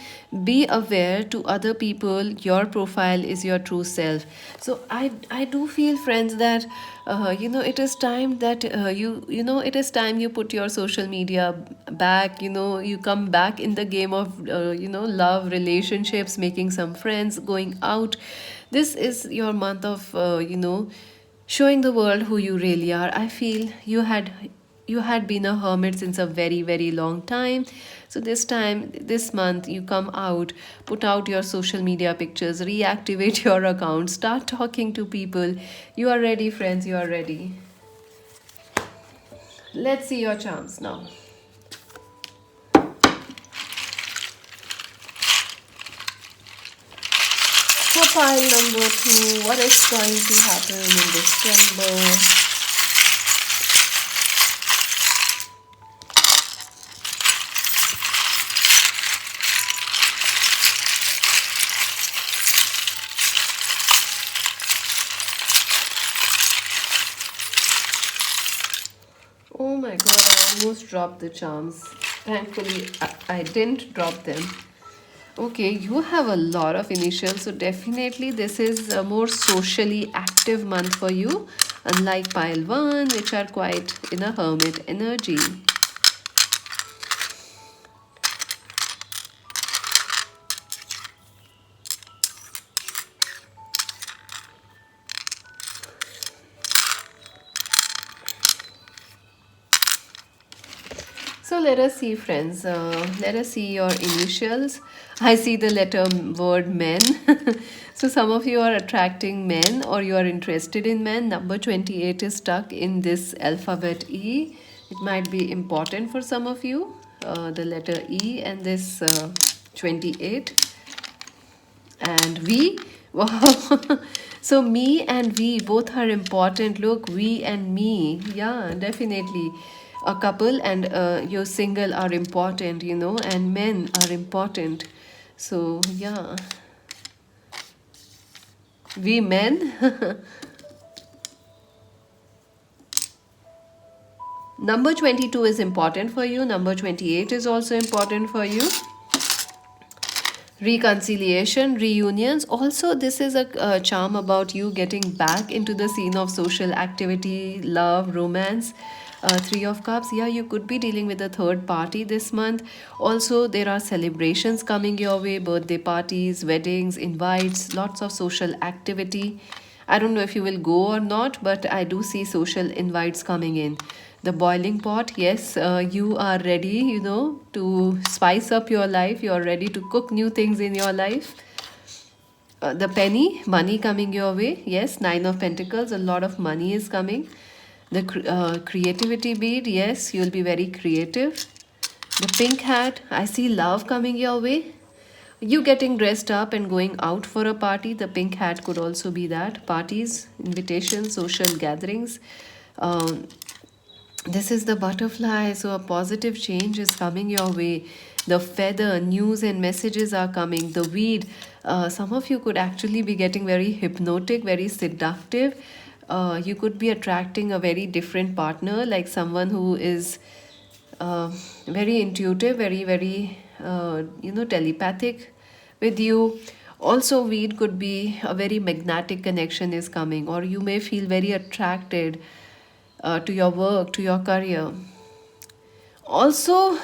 Be aware to other people. Your profile is your true self. So I do feel, friends, that it is time that it is time you put your social media back. You come back in the game of love, relationships, making some friends, going out. This is your month of showing the world who you really are. I feel you had been a hermit since a very, very long time. So this month, you come out, put out your social media pictures, reactivate your account, start talking to people. You are ready, friends, you are ready. Let's see your charms now. For pile number 2, what is going to happen in December? Oh my god, I almost dropped the charms. Thankfully, I didn't drop them. Okay, you have a lot of initials, so definitely this is a more socially active month for you, unlike pile 1, which are quite in a hermit energy. So let us see, friends. Let us see your initials. I see the letter word men. So some of you are attracting men, or you are interested in men. Number 28 is stuck in this alphabet E. It might be important for some of you. The letter E and this 28 and V. Wow. So me and we both are important. Look, we and me. Yeah, definitely. A couple and you're single are important, and men are important. So yeah, we men. Number 22 is important for you. Number 28 is also important for you. Reconciliation, reunions. Also, this is a charm about you getting back into the scene of social activity, love, romance. Three of Cups. Yeah, you could be dealing with a third party this month. Also, there are celebrations coming your way, birthday parties, weddings, invites, lots of social activity. I don't know if you will go or not, but I do see social invites coming in. The boiling pot, yes, you are ready, to spice up your life. You're ready to cook new things in your life. The penny, money coming your way. Yes, Nine of Pentacles, a lot of money is coming. The creativity bead, yes, you'll be very creative. The pink hat, I see love coming your way. You getting dressed up and going out for a party. The pink hat could also be that. Parties, invitations, social gatherings. Um, this is the butterfly, so a positive change is coming your way. The feather, news and messages are coming. The weed, some of you could actually be getting very hypnotic, very seductive. You could be attracting a very different partner, like someone who is uh, very intuitive, very, telepathic with you. Also, weed could be a very magnetic connection is coming, or you may feel very attracted to your work, to your career. Also,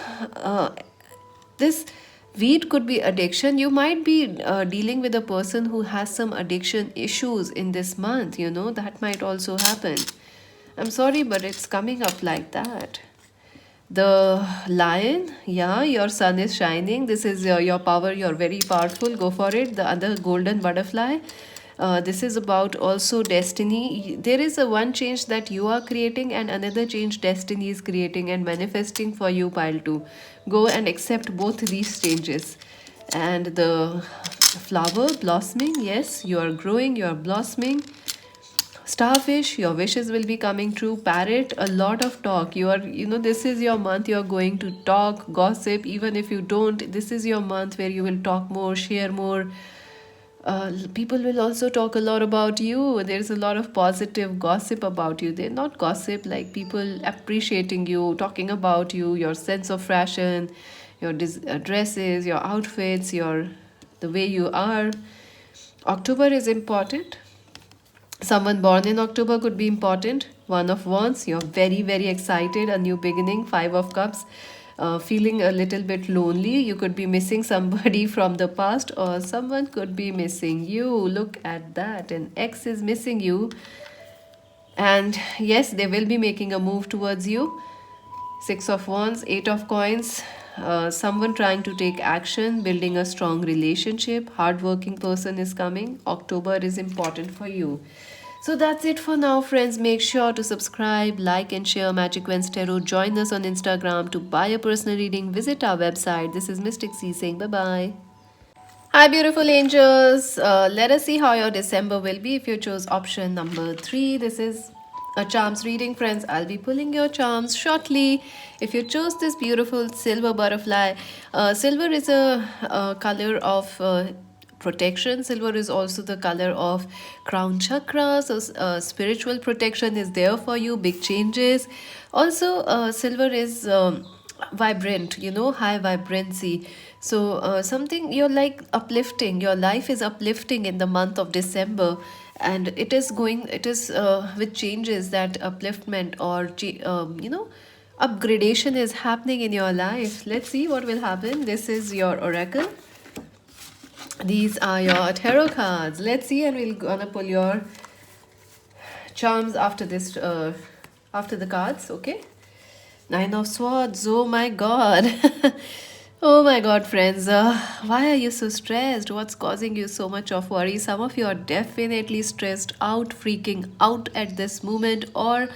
this weed could be addiction. You might be dealing with a person who has some addiction issues in this month, that might also happen. I'm sorry, but it's coming up like that. The lion, yeah, your sun is shining. This is your power. You're very powerful. Go for it. The other golden butterfly. This is about also destiny. There is a one change that you are creating, and another change destiny is creating and manifesting for you, pile 2. Go and accept both these changes. And the flower blossoming, yes, you are growing, you are blossoming. Starfish, your wishes will be coming true. Parrot, a lot of talk. This is your month. You're going to talk, gossip, even if you don't. This is your month where you will talk more, share more. People will also talk a lot about you. There's a lot of positive gossip about you. They're not gossip, like people appreciating you, talking about you, your sense of fashion, your dresses, your outfits, the way you are. October is important. Someone born in October could be important. One of Wands, you're very, very excited, a new beginning. Five of Cups, feeling a little bit lonely. You could be missing somebody from the past, or someone could be missing you. Look at that. An ex is missing you. And yes, they will be making a move towards you. Six of Wands, Eight of Coins. Someone trying to take action, building a strong relationship. Hardworking person is coming. October is important for you. So that's it for now, friends. Make sure to subscribe, like, and share Magic Wens Tarot. Join us on Instagram to buy a personal reading. Visit our website. This is Mystic C saying bye bye. Hi, beautiful angels. Let us see how your December will be if you chose option number 3. This is a charms reading, friends. I'll be pulling your charms shortly. If you chose this beautiful silver butterfly, silver is a color of protection. Silver is also the color of crown chakra. So, spiritual protection is there for you, big changes. Also, silver is vibrant, high vibrancy. So something you're like uplifting, your life is uplifting in the month of December, and it is with changes that upliftment or upgradation is happening in your life. Let's see what will happen. This is your oracle. These are your tarot cards. Let's see, and we're gonna pull your charms after this, after the cards. Okay. Nine of Swords. Oh my God. Oh my God, friends. Why are you so stressed? What's causing you so much of worry? Some of you are definitely stressed out, freaking out at this moment, or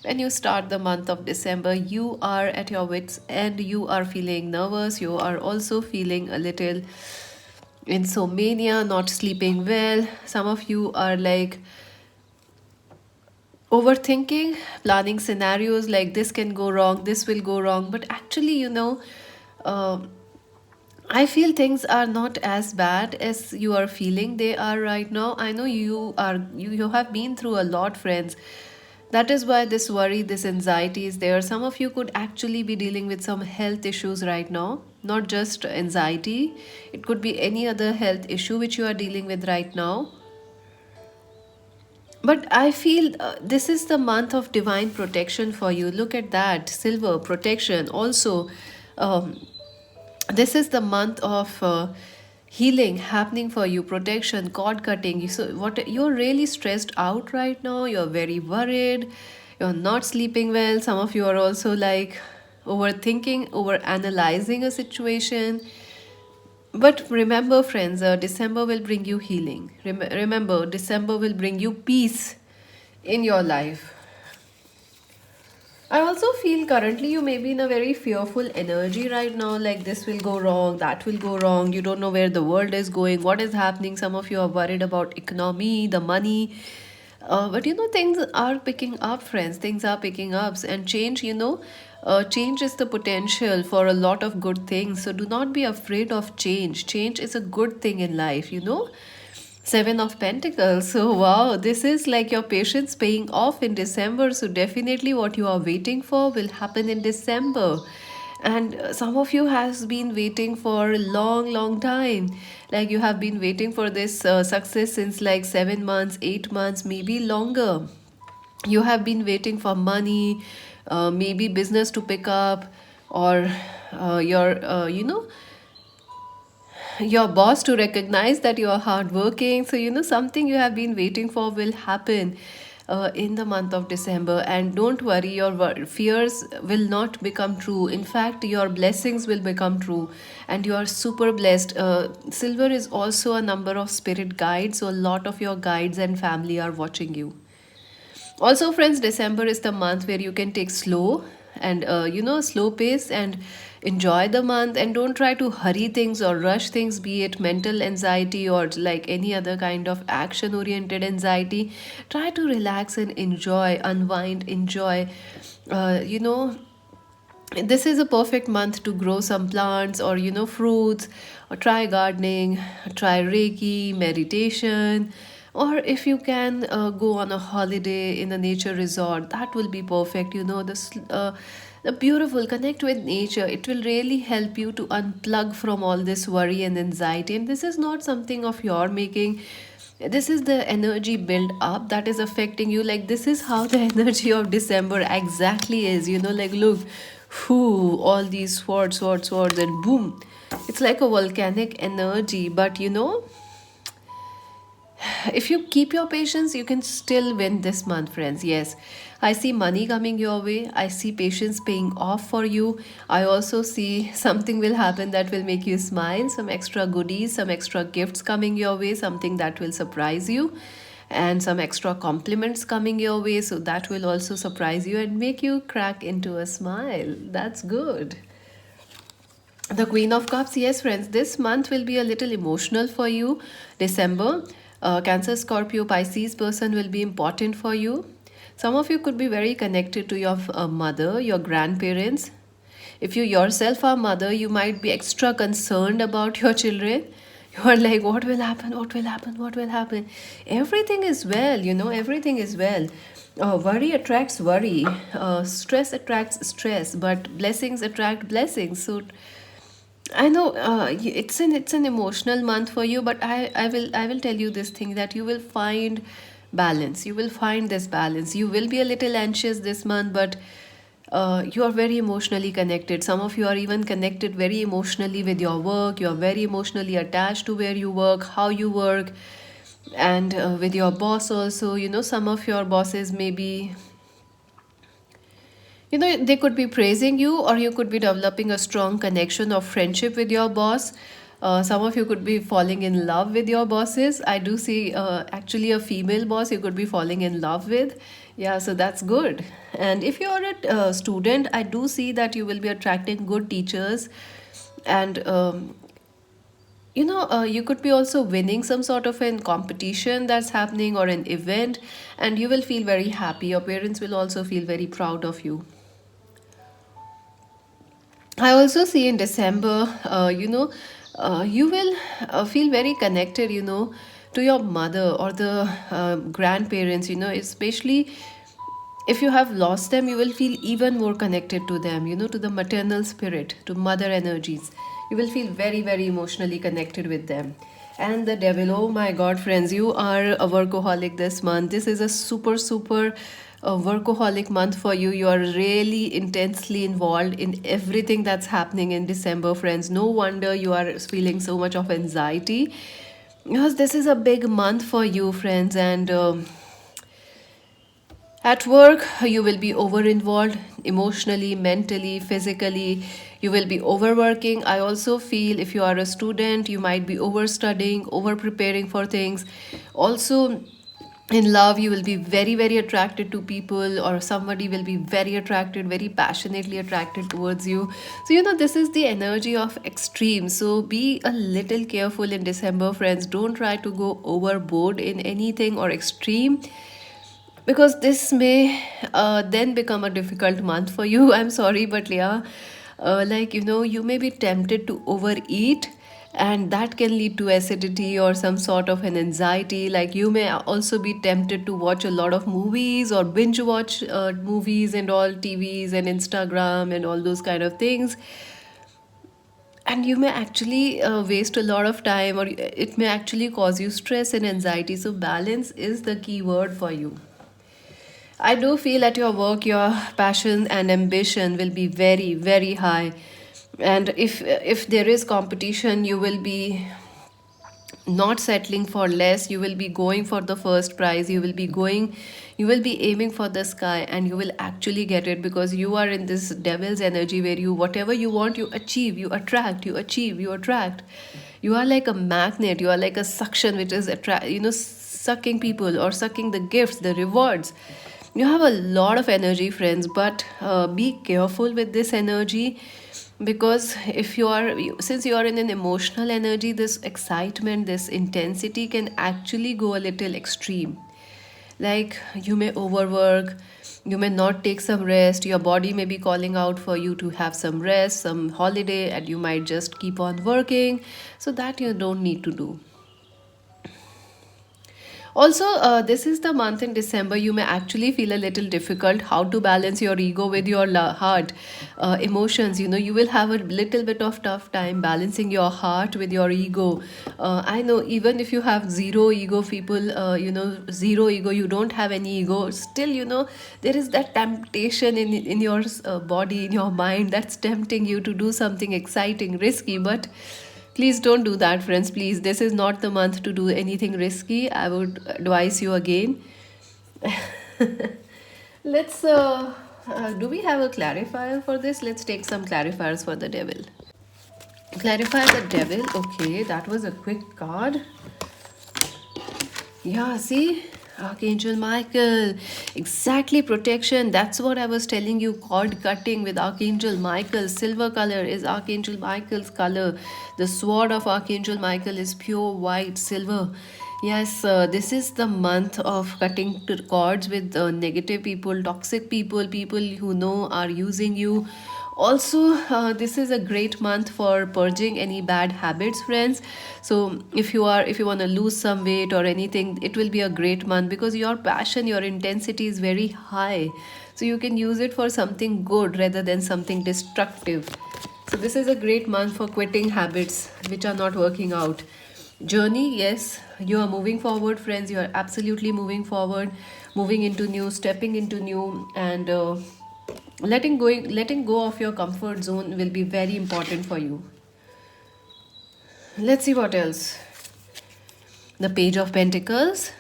when you start the month of December, you are at your wits' end. You are feeling nervous. You are also feeling a little insomnia, not sleeping well. Some of you are like overthinking, planning scenarios like this can go wrong, this will go wrong. But actually, uh, I feel things are not as bad as you are feeling they are right now. I know you have been through a lot, friends. That is why this worry, this anxiety is there. Some of you could actually be dealing with some health issues right now, not just anxiety. It could be any other health issue which you are dealing with right now. But I feel this is the month of divine protection for you. Look at that, silver protection. Also, um, this is the month of healing happening for you, protection, cord cutting. So what, you're really stressed out right now, you're very worried, you're not sleeping well. Some of you are also like overthinking, over analyzing a situation. But remember, friends, December will bring you healing. Remember, December will bring you peace in your life. I also feel currently you may be in a very fearful energy right now, like this will go wrong, that will go wrong. You don't know where the world is going, what is happening. Some of you are worried about economy, the money. But things are picking up, friends. Things are picking up, and change, change is the potential for a lot of good things. So do not be afraid of change. Change is a good thing in life. Seven of Pentacles. So, wow, this is like your patience paying off in December. So, definitely what you are waiting for will happen in December. And some of you has been waiting for a long, long time. Like you have been waiting for this success since like 7 months, 8 months, maybe longer. You have been waiting for money, maybe business to pick up, or your boss to recognize that you are hardworking. So, something you have been waiting for will happen in the month of December. And don't worry, your fears will not become true. In fact, your blessings will become true. And you are super blessed. Silver is also a number of spirit guides. So, a lot of your guides and family are watching you. Also, friends, December is the month where you can take slow and slow pace and enjoy the month, and don't try to hurry things or rush things, be it mental anxiety or like any other kind of action oriented anxiety. Try to relax and enjoy, unwind, enjoy. You know this is a perfect month to grow some plants or fruits, or try gardening, try reiki, meditation, or if you can go on a holiday in a nature resort, that will be perfect. The beautiful, connect with nature. It will really help you to unplug from all this worry and anxiety. And this is not something of your making. This is the energy build up that is affecting you. Like this is how the energy of December exactly is. Like look, whoo, all these swords, and boom. It's like a volcanic energy, but if you keep your patience, you can still win this month, friends. Yes, I see money coming your way. I see patience paying off for you. I also see something will happen that will make you smile, some extra goodies, some extra gifts coming your way, something that will surprise you, and some extra compliments coming your way. So that will also surprise you and make you crack into a smile. That's good. The Queen of Cups, yes, friends, this month will be a little emotional for you. December, Cancer, Scorpio, Pisces person will be important for you. Some of you could be very connected to your mother, your grandparents. If you yourself are mother, you might be extra concerned about your children. You are like, what will happen? What will happen? What will happen? Everything is well, everything is well. Worry attracts worry. Stress attracts stress, but blessings attract blessings. So I know it's an emotional month for you, but I will tell you this thing, that you will find balance. You will find this balance. You will be a little anxious this month, but you are very emotionally connected. Some of you are even connected very emotionally with your work. You are very emotionally attached to where you work, how you work, and with your boss also. Some of your bosses may be, they could be praising you, or you could be developing a strong connection of friendship with your boss. Some of you could be falling in love with your bosses. I do see actually a female boss you could be falling in love with. Yeah, so that's good. And if you're a student, I do see that you will be attracting good teachers. And you could be also winning some sort of an competition that's happening, or an event, and you will feel very happy. Your parents will also feel very proud of you. I also see in December, you will feel very connected, to your mother or the grandparents, especially If you have lost them, you will feel even more connected to them, to the maternal spirit, to mother energies. You will feel very, very emotionally connected with them. And the devil, oh my god, friends, you are a workaholic this month. This is a super, super workaholic month for you. You are really intensely involved in everything that's happening in December, friends. No wonder you are feeling so much of anxiety, because this is a big month for you, friends. And at work, you will be over involved emotionally, mentally, physically. You will be overworking. I also feel if you are a student, you might be overstudying, over preparing for things. Also, in love, you will be very, very attracted to people, or somebody will be very attracted, very passionately attracted towards you. So, this is the energy of extreme. So, be a little careful in December, friends. Don't try to go overboard in anything or extreme, because this may then become a difficult month for you. I'm sorry, but yeah, you may be tempted to overeat, and that can lead to acidity or some sort of an anxiety. Like, you may also be tempted to watch a lot of movies or binge watch movies and all, TVs and Instagram and all those kind of things. And you may actually waste a lot of time, or it may actually cause you stress and anxiety. So balance is the key word for you. I do feel at your work, your passion and ambition will be very, very high. And if there is competition, you will be not settling for less. You will be going for the first prize. You will be aiming for the sky, and you will actually get it, because you are in this devil's energy where you, whatever you want, you achieve, you attract, you achieve, you attract. You are like a magnet. You are like a suction which is sucking people, or sucking the gifts, the rewards. You have a lot of energy, friends, but be careful with this energy, because if you are since you are in an emotional energy, this excitement, this intensity can actually go a little extreme. Like, you may overwork, you may not take some rest, your body may be calling out for you to have some rest, some holiday, and you might just keep on working. So that you don't need to do. Also, this is the month in December. You may actually feel a little difficult how to balance your ego with your heart emotions. You will have a little bit of tough time balancing your heart with your ego. I know, even if you have zero ego, people, zero ego, you don't have any ego. Still, there is that temptation in your body, in your mind, that's tempting you to do something exciting, risky, but please don't do that, friends. Please, this is not the month to do anything risky. I would advise you again. Let's. Do we have a clarifier for this? Let's take some clarifiers for the devil. Clarify the devil. Okay, that was a quick card. Yeah, see? Archangel Michael. Exactly, protection. That's what I was telling you. Cord cutting with Archangel Michael. Silver color is Archangel Michael's color. The sword of Archangel Michael is pure white, silver. Yes, this is the month of cutting cords with negative people, toxic people, people who know are using you. Also, this is a great month for purging any bad habits, friends. So if you want to lose some weight or anything, it will be a great month, because your passion, your intensity is very high. So you can use it for something good rather than something destructive. So this is a great month for quitting habits which are not working out. Journey, yes, you are moving forward, friends. You are absolutely moving forward, moving into new, stepping into new, and letting go of your comfort zone will be very important for you. Let's see what else. The Page of Pentacles.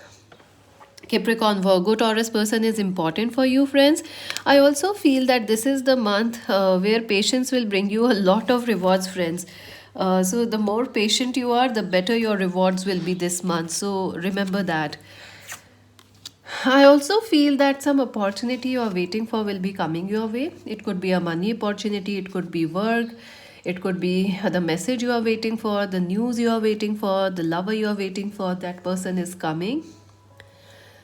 Capricorn, Virgo, Taurus person is important for you, friends. I also feel that this is the month where patience will bring you a lot of rewards, friends. So the more patient you are, the better your rewards will be this month. So remember that. I also feel that some opportunity you are waiting for will be coming your way. It could be a money opportunity, it could be work, it could be the message you are waiting for, the news you are waiting for, the lover you are waiting for. That person is coming.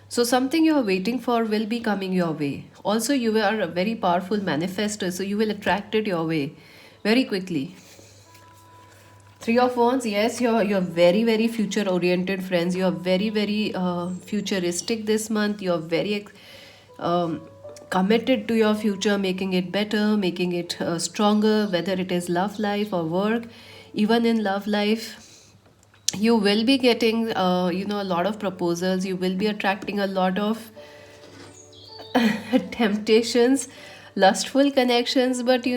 So something you are waiting for will be coming your way. Also, you are a very powerful manifester, so you will attract it your way very quickly. Three of Wands, yes, you're very, very future oriented, friends. You're very, very futuristic this month. You're very um, committed to your future, making it better, making it stronger, whether it is love life or work. Even in love life, you will be getting a lot of proposals, you will be attracting a lot of temptations, lustful connections, but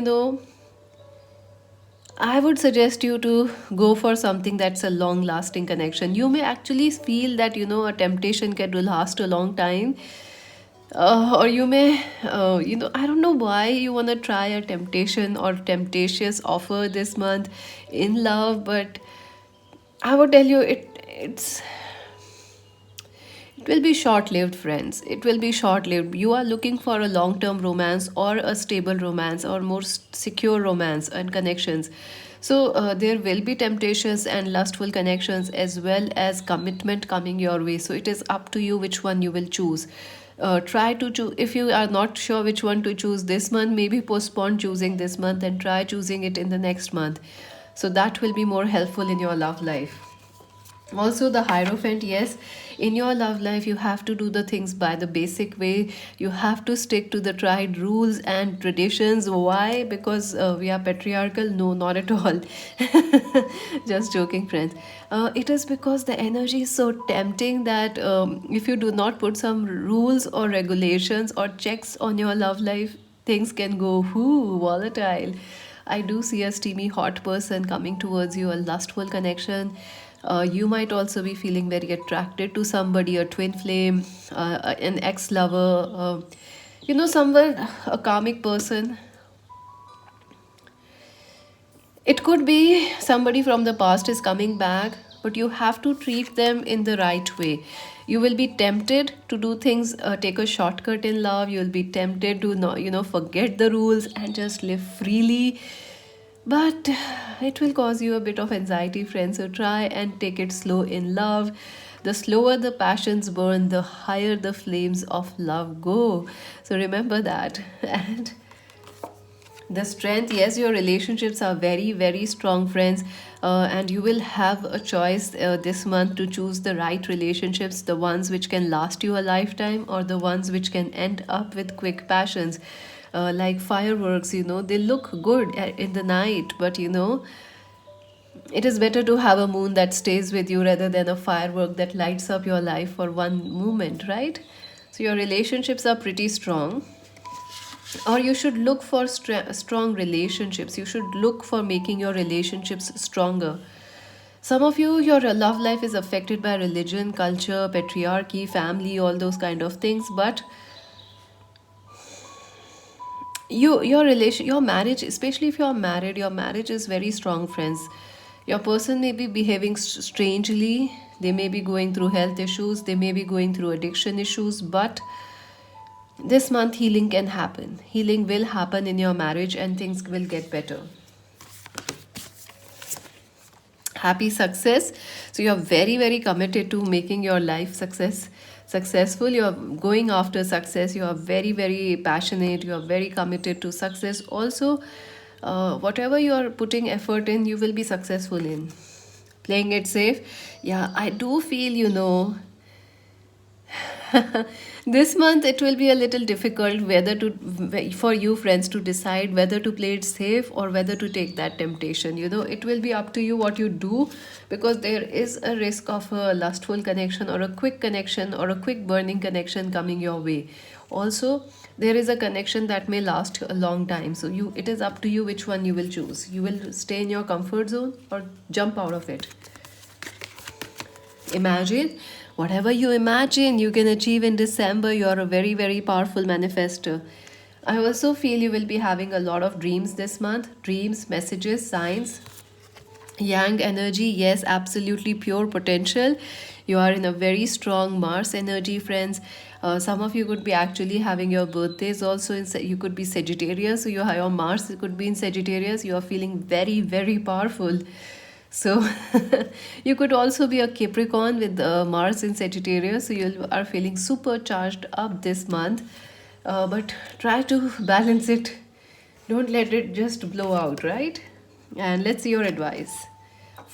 I would suggest you to go for something that's a long lasting connection. You may actually feel that a temptation can last a long time, or you may I don't know why you want to try a temptation or temptatious offer this month in love, but I would tell you it will be short lived, friends. It will be short lived. You are looking for a long term romance or a stable romance or more secure romance and connections. So, there will be temptations and lustful connections as well as commitment coming your way. So, it is up to you which one you will choose. Try to choose. If you are not sure which one to choose this month, maybe postpone choosing this month and try choosing it in the next month. So, that will be more helpful in your love life. Also, the Hierophant, yes, in your love life you have to do the things by the basic way. You have to stick to the tried rules and traditions. Why? Because we are patriarchal? No, not at all. Just joking, friends. It is because the energy is so tempting that if you do not put some rules or regulations or checks on your love life, things can go whoo volatile. I do see a steamy hot person coming towards you, a lustful connection. You might also be feeling very attracted to somebody, a twin flame, an ex lover, someone, a karmic person. It could be somebody from the past is coming back, but you have to treat them in the right way. You will be tempted to do things, take a shortcut in love. You will be tempted to not, forget the rules and just live freely. But it will cause you a bit of anxiety, friends. So try and take it slow in love. The slower the passions burn, the higher the flames of love go. So remember that. And the strength, yes, your relationships are very very strong, friends, and you will have a choice this month to choose the right relationships, the ones which can last you a lifetime or the ones which can end up with quick passions, like fireworks. They look good in the night, but it is better to have a moon that stays with you rather than a firework that lights up your life for one moment, right? So your relationships are pretty strong, or you should look for strong relationships. You should look for making your relationships stronger. Some of you, your love life is affected by religion, culture, patriarchy, family, all those kind of things, but your marriage, especially if you are married, your marriage is very strong, friends. Your person may be behaving strangely, they may be going through health issues, they may be going through addiction issues, but this month healing can happen. Healing will happen in your marriage and things will get better. Happy success. So you're very very committed to making your life successful. You're going after success. You are very very passionate. You are very committed to success. Also, whatever you are putting effort in, you will be successful in. Playing it safe. Yeah, I do feel this month it will be a little difficult whether to for you, friends, to decide whether to play it safe or whether to take that temptation. It will be up to you what you do, because there is a risk of a lustful connection or a quick connection or a quick burning connection coming your way. Also, there is a connection that may last a long time, so it is up to you which one you will choose. You will stay in your comfort zone or jump out of it. Imagine whatever you imagine, you can achieve in December. You are a very, very powerful manifester. I also feel you will be having a lot of dreams this month. Dreams, messages, signs. Yang energy, yes, absolutely pure potential. You are in a very strong Mars energy, friends. Some of you could be actually having your birthdays also in, you could be Sagittarius, so your Mars could be in Sagittarius. You are feeling very, very powerful. So you could also be a Capricorn with Mars in Sagittarius. So you are feeling super charged up this month. But try to balance it. Don't let it just blow out, right? And let's see your advice.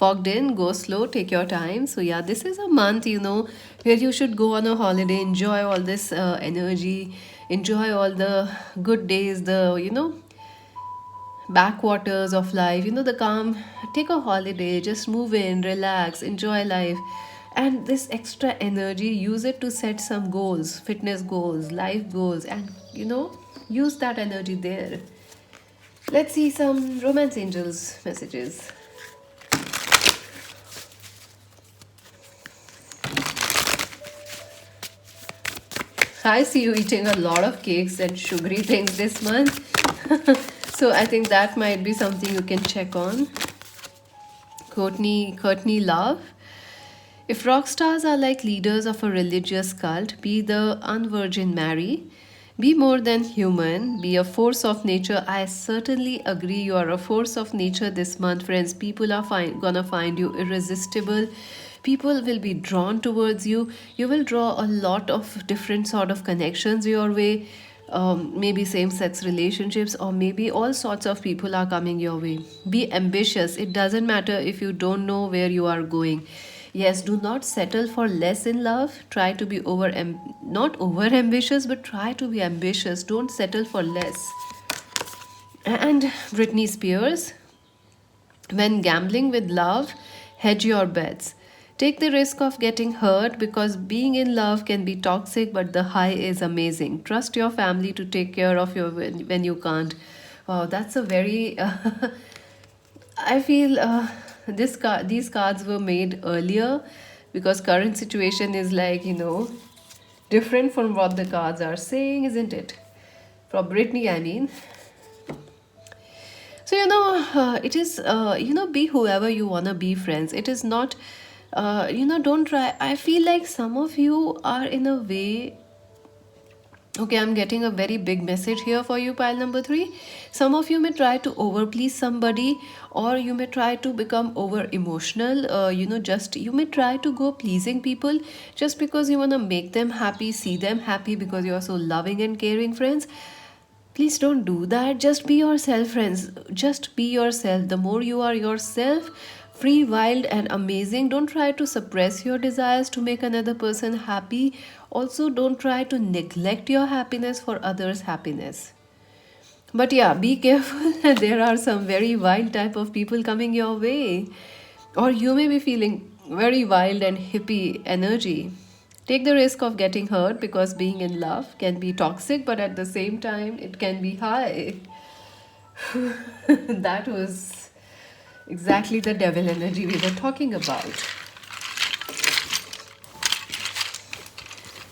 fogged in, go slow, take your time. So yeah, this is a month, where you should go on a holiday, enjoy all this energy, enjoy all the good days, the backwaters of life, the calm. Take a holiday, just move in, relax, enjoy life. And this extra energy, use it to set some goals, fitness goals, life goals, and use that energy there. Let's see some romance angels messages. I see you eating a lot of cakes and sugary things this month. So I think that might be something you can check on. Courtney Love. If rock stars are like leaders of a religious cult, be the unvirgin Mary. Be more than human, be a force of nature. I certainly agree you are a force of nature this month, friends. People are gonna find you irresistible. People will be drawn towards you. You will draw a lot of different sort of connections your way. Maybe same-sex relationships, or maybe all sorts of people are coming your way. Be ambitious. It doesn't matter if you don't know where you are going. Yes, do not settle for less in love. Try to be not over ambitious, but try to be ambitious. Don't settle for less. And Britney Spears, when gambling with love, hedge your bets. Take the risk of getting hurt because being in love can be toxic, but the high is amazing. Trust your family to take care of you when you can't. Wow, that's a very. I feel these cards were made earlier because current situation is like different from what the cards are saying, isn't it? From Britney, I mean. So it is be whoever you wanna be, friends. It is not don't try. I feel like some of you are in a way. Okay, I'm getting a very big message here for you, pile number three. Some of you may try to overplease somebody, or you may try to become over emotional. Just you may try to go pleasing people just because you want to make them happy, see them happy because you are so loving and caring, friends. Please don't do that. Just be yourself, friends. Just be yourself. The more you are yourself, free, wild, and amazing, don't try to suppress your desires to make another person happy. Also, don't try to neglect your happiness for others' happiness. But yeah, be careful. There are some very wild type of people coming your way. Or you may be feeling very wild and hippie energy. Take the risk of getting hurt because being in love can be toxic, but at the same time, it can be high. That was exactly the devil energy we were talking about.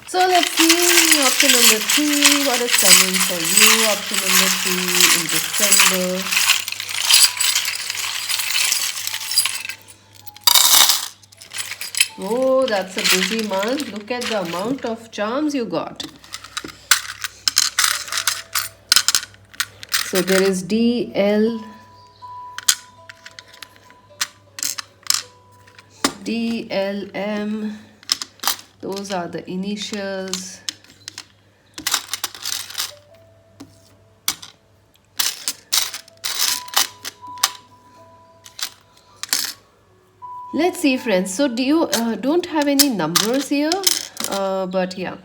So let's see option number 3. What is coming for you? Option number 3 in December. Oh, that's a busy month. Look at the amount of charms you got. So there is DL, DLM. Those are the initials. Let's see, friends. So do you don't have any numbers here, but yeah.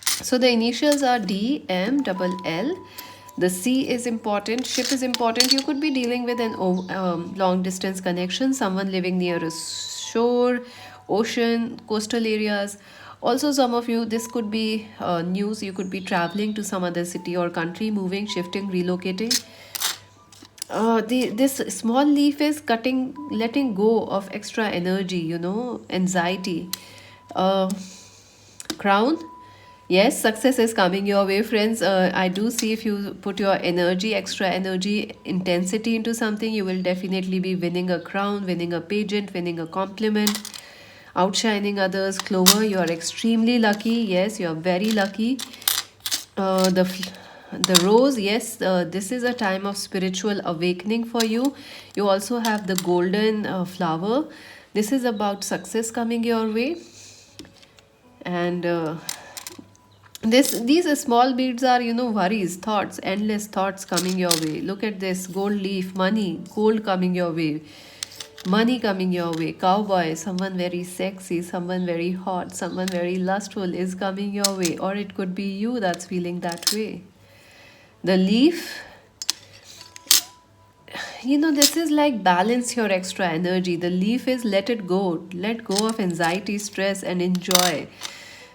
So the initials are D, M, double L. The C is important. Ship is important. You could be dealing with an long distance connection. Someone living near a shore, ocean, coastal areas. Also, some of you, this could be news. You could be traveling to some other city or country, moving, shifting, relocating. This small leaf is letting go of extra energy, anxiety. Crown. Yes, success is coming your way, friends. I do see if you put your energy, extra energy, intensity into something, you will definitely be winning a crown, winning a pageant, winning a compliment, outshining others. Clover, you are extremely lucky. Yes, you are very lucky. The rose, yes, this is a time of spiritual awakening for you. You also have the golden flower. This is about success coming your way. And these small beads are worries, thoughts, endless thoughts coming your way. Look at this gold leaf, money, gold coming your way. Money coming your way. Cowboy, someone very sexy, someone very hot, someone very lustful is coming your way. Or it could be you that's feeling that way. The leaf, this is like balance your extra energy. The leaf is let it go. Let go of anxiety, stress, and enjoy.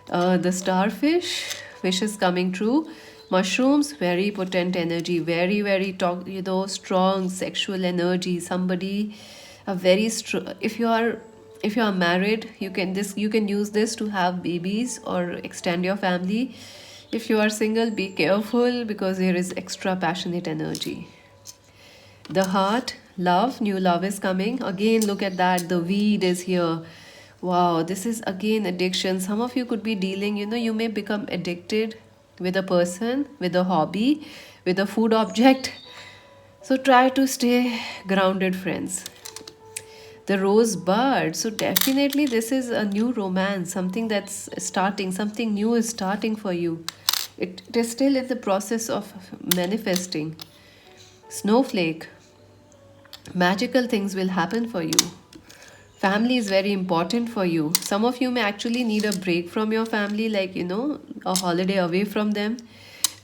The starfish, wish is coming true. Mushrooms, very potent energy, very, very strong sexual energy. Somebody, a very strong. If you are married, you can use this to have babies or extend your family. If you are single, be careful because there is extra passionate energy. The heart, love, new love is coming. Again, look at that. The weed is here. Wow, this is again addiction. Some of you could be dealing, you may become addicted with a person, with a hobby, with a food object. So try to stay grounded, friends. The rosebud. So definitely this is a new romance, something that's starting, something new is starting for you. It is still in the process of manifesting. Snowflake. Magical things will happen for you. Family is very important for you. Some of you may actually need a break from your family, like, a holiday away from them.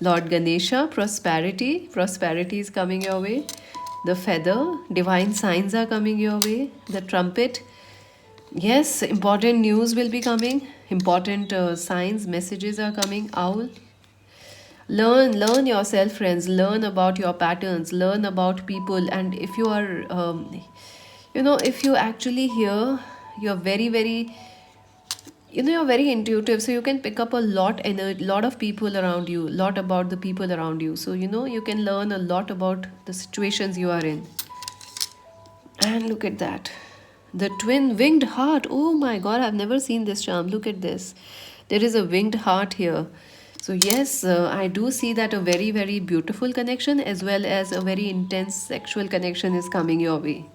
Lord Ganesha, prosperity. Prosperity is coming your way. The feather, divine signs are coming your way. The trumpet, yes, important news will be coming. Important signs, messages are coming. Owl, learn yourself, friends. Learn about your patterns, learn about people. And if you are if you actually hear, you're very very you're very intuitive, so you can pick up a lot of people around you, lot about the people around you. So you can learn a lot about the situations you are in. And look at that. The twin winged heart. Oh my god, I've never seen this charm. Look at this. There is a winged heart here. So, yes, I do see that a very, very beautiful connection as well as a very intense sexual connection is coming your way.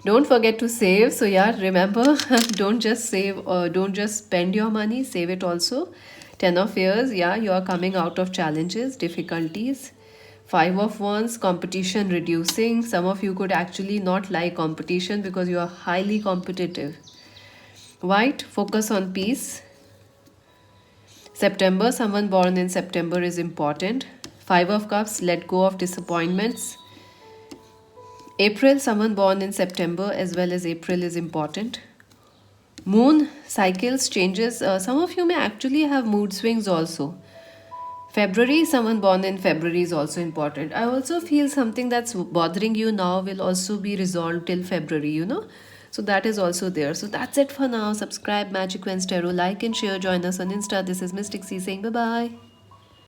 Don't forget to save. So, yeah, remember, don't just save or don't just spend your money, save it also. 10 of years, yeah, you are coming out of challenges, difficulties. 5 of wands, competition reducing. Some of you could actually not like competition because you are highly competitive. White, focus on peace. September, someone born in September is important. 5 of cups, let go of disappointments. April, someone born in September as well as April is important. Moon, cycles, changes. Some of you may actually have mood swings also. February, someone born in February is also important. I also feel something that's bothering you now will also be resolved till February. So that is also there. So that's it for now. Subscribe Magic Wednesday Tarot, like and share. Join us on Insta. This is Mystic C saying bye bye.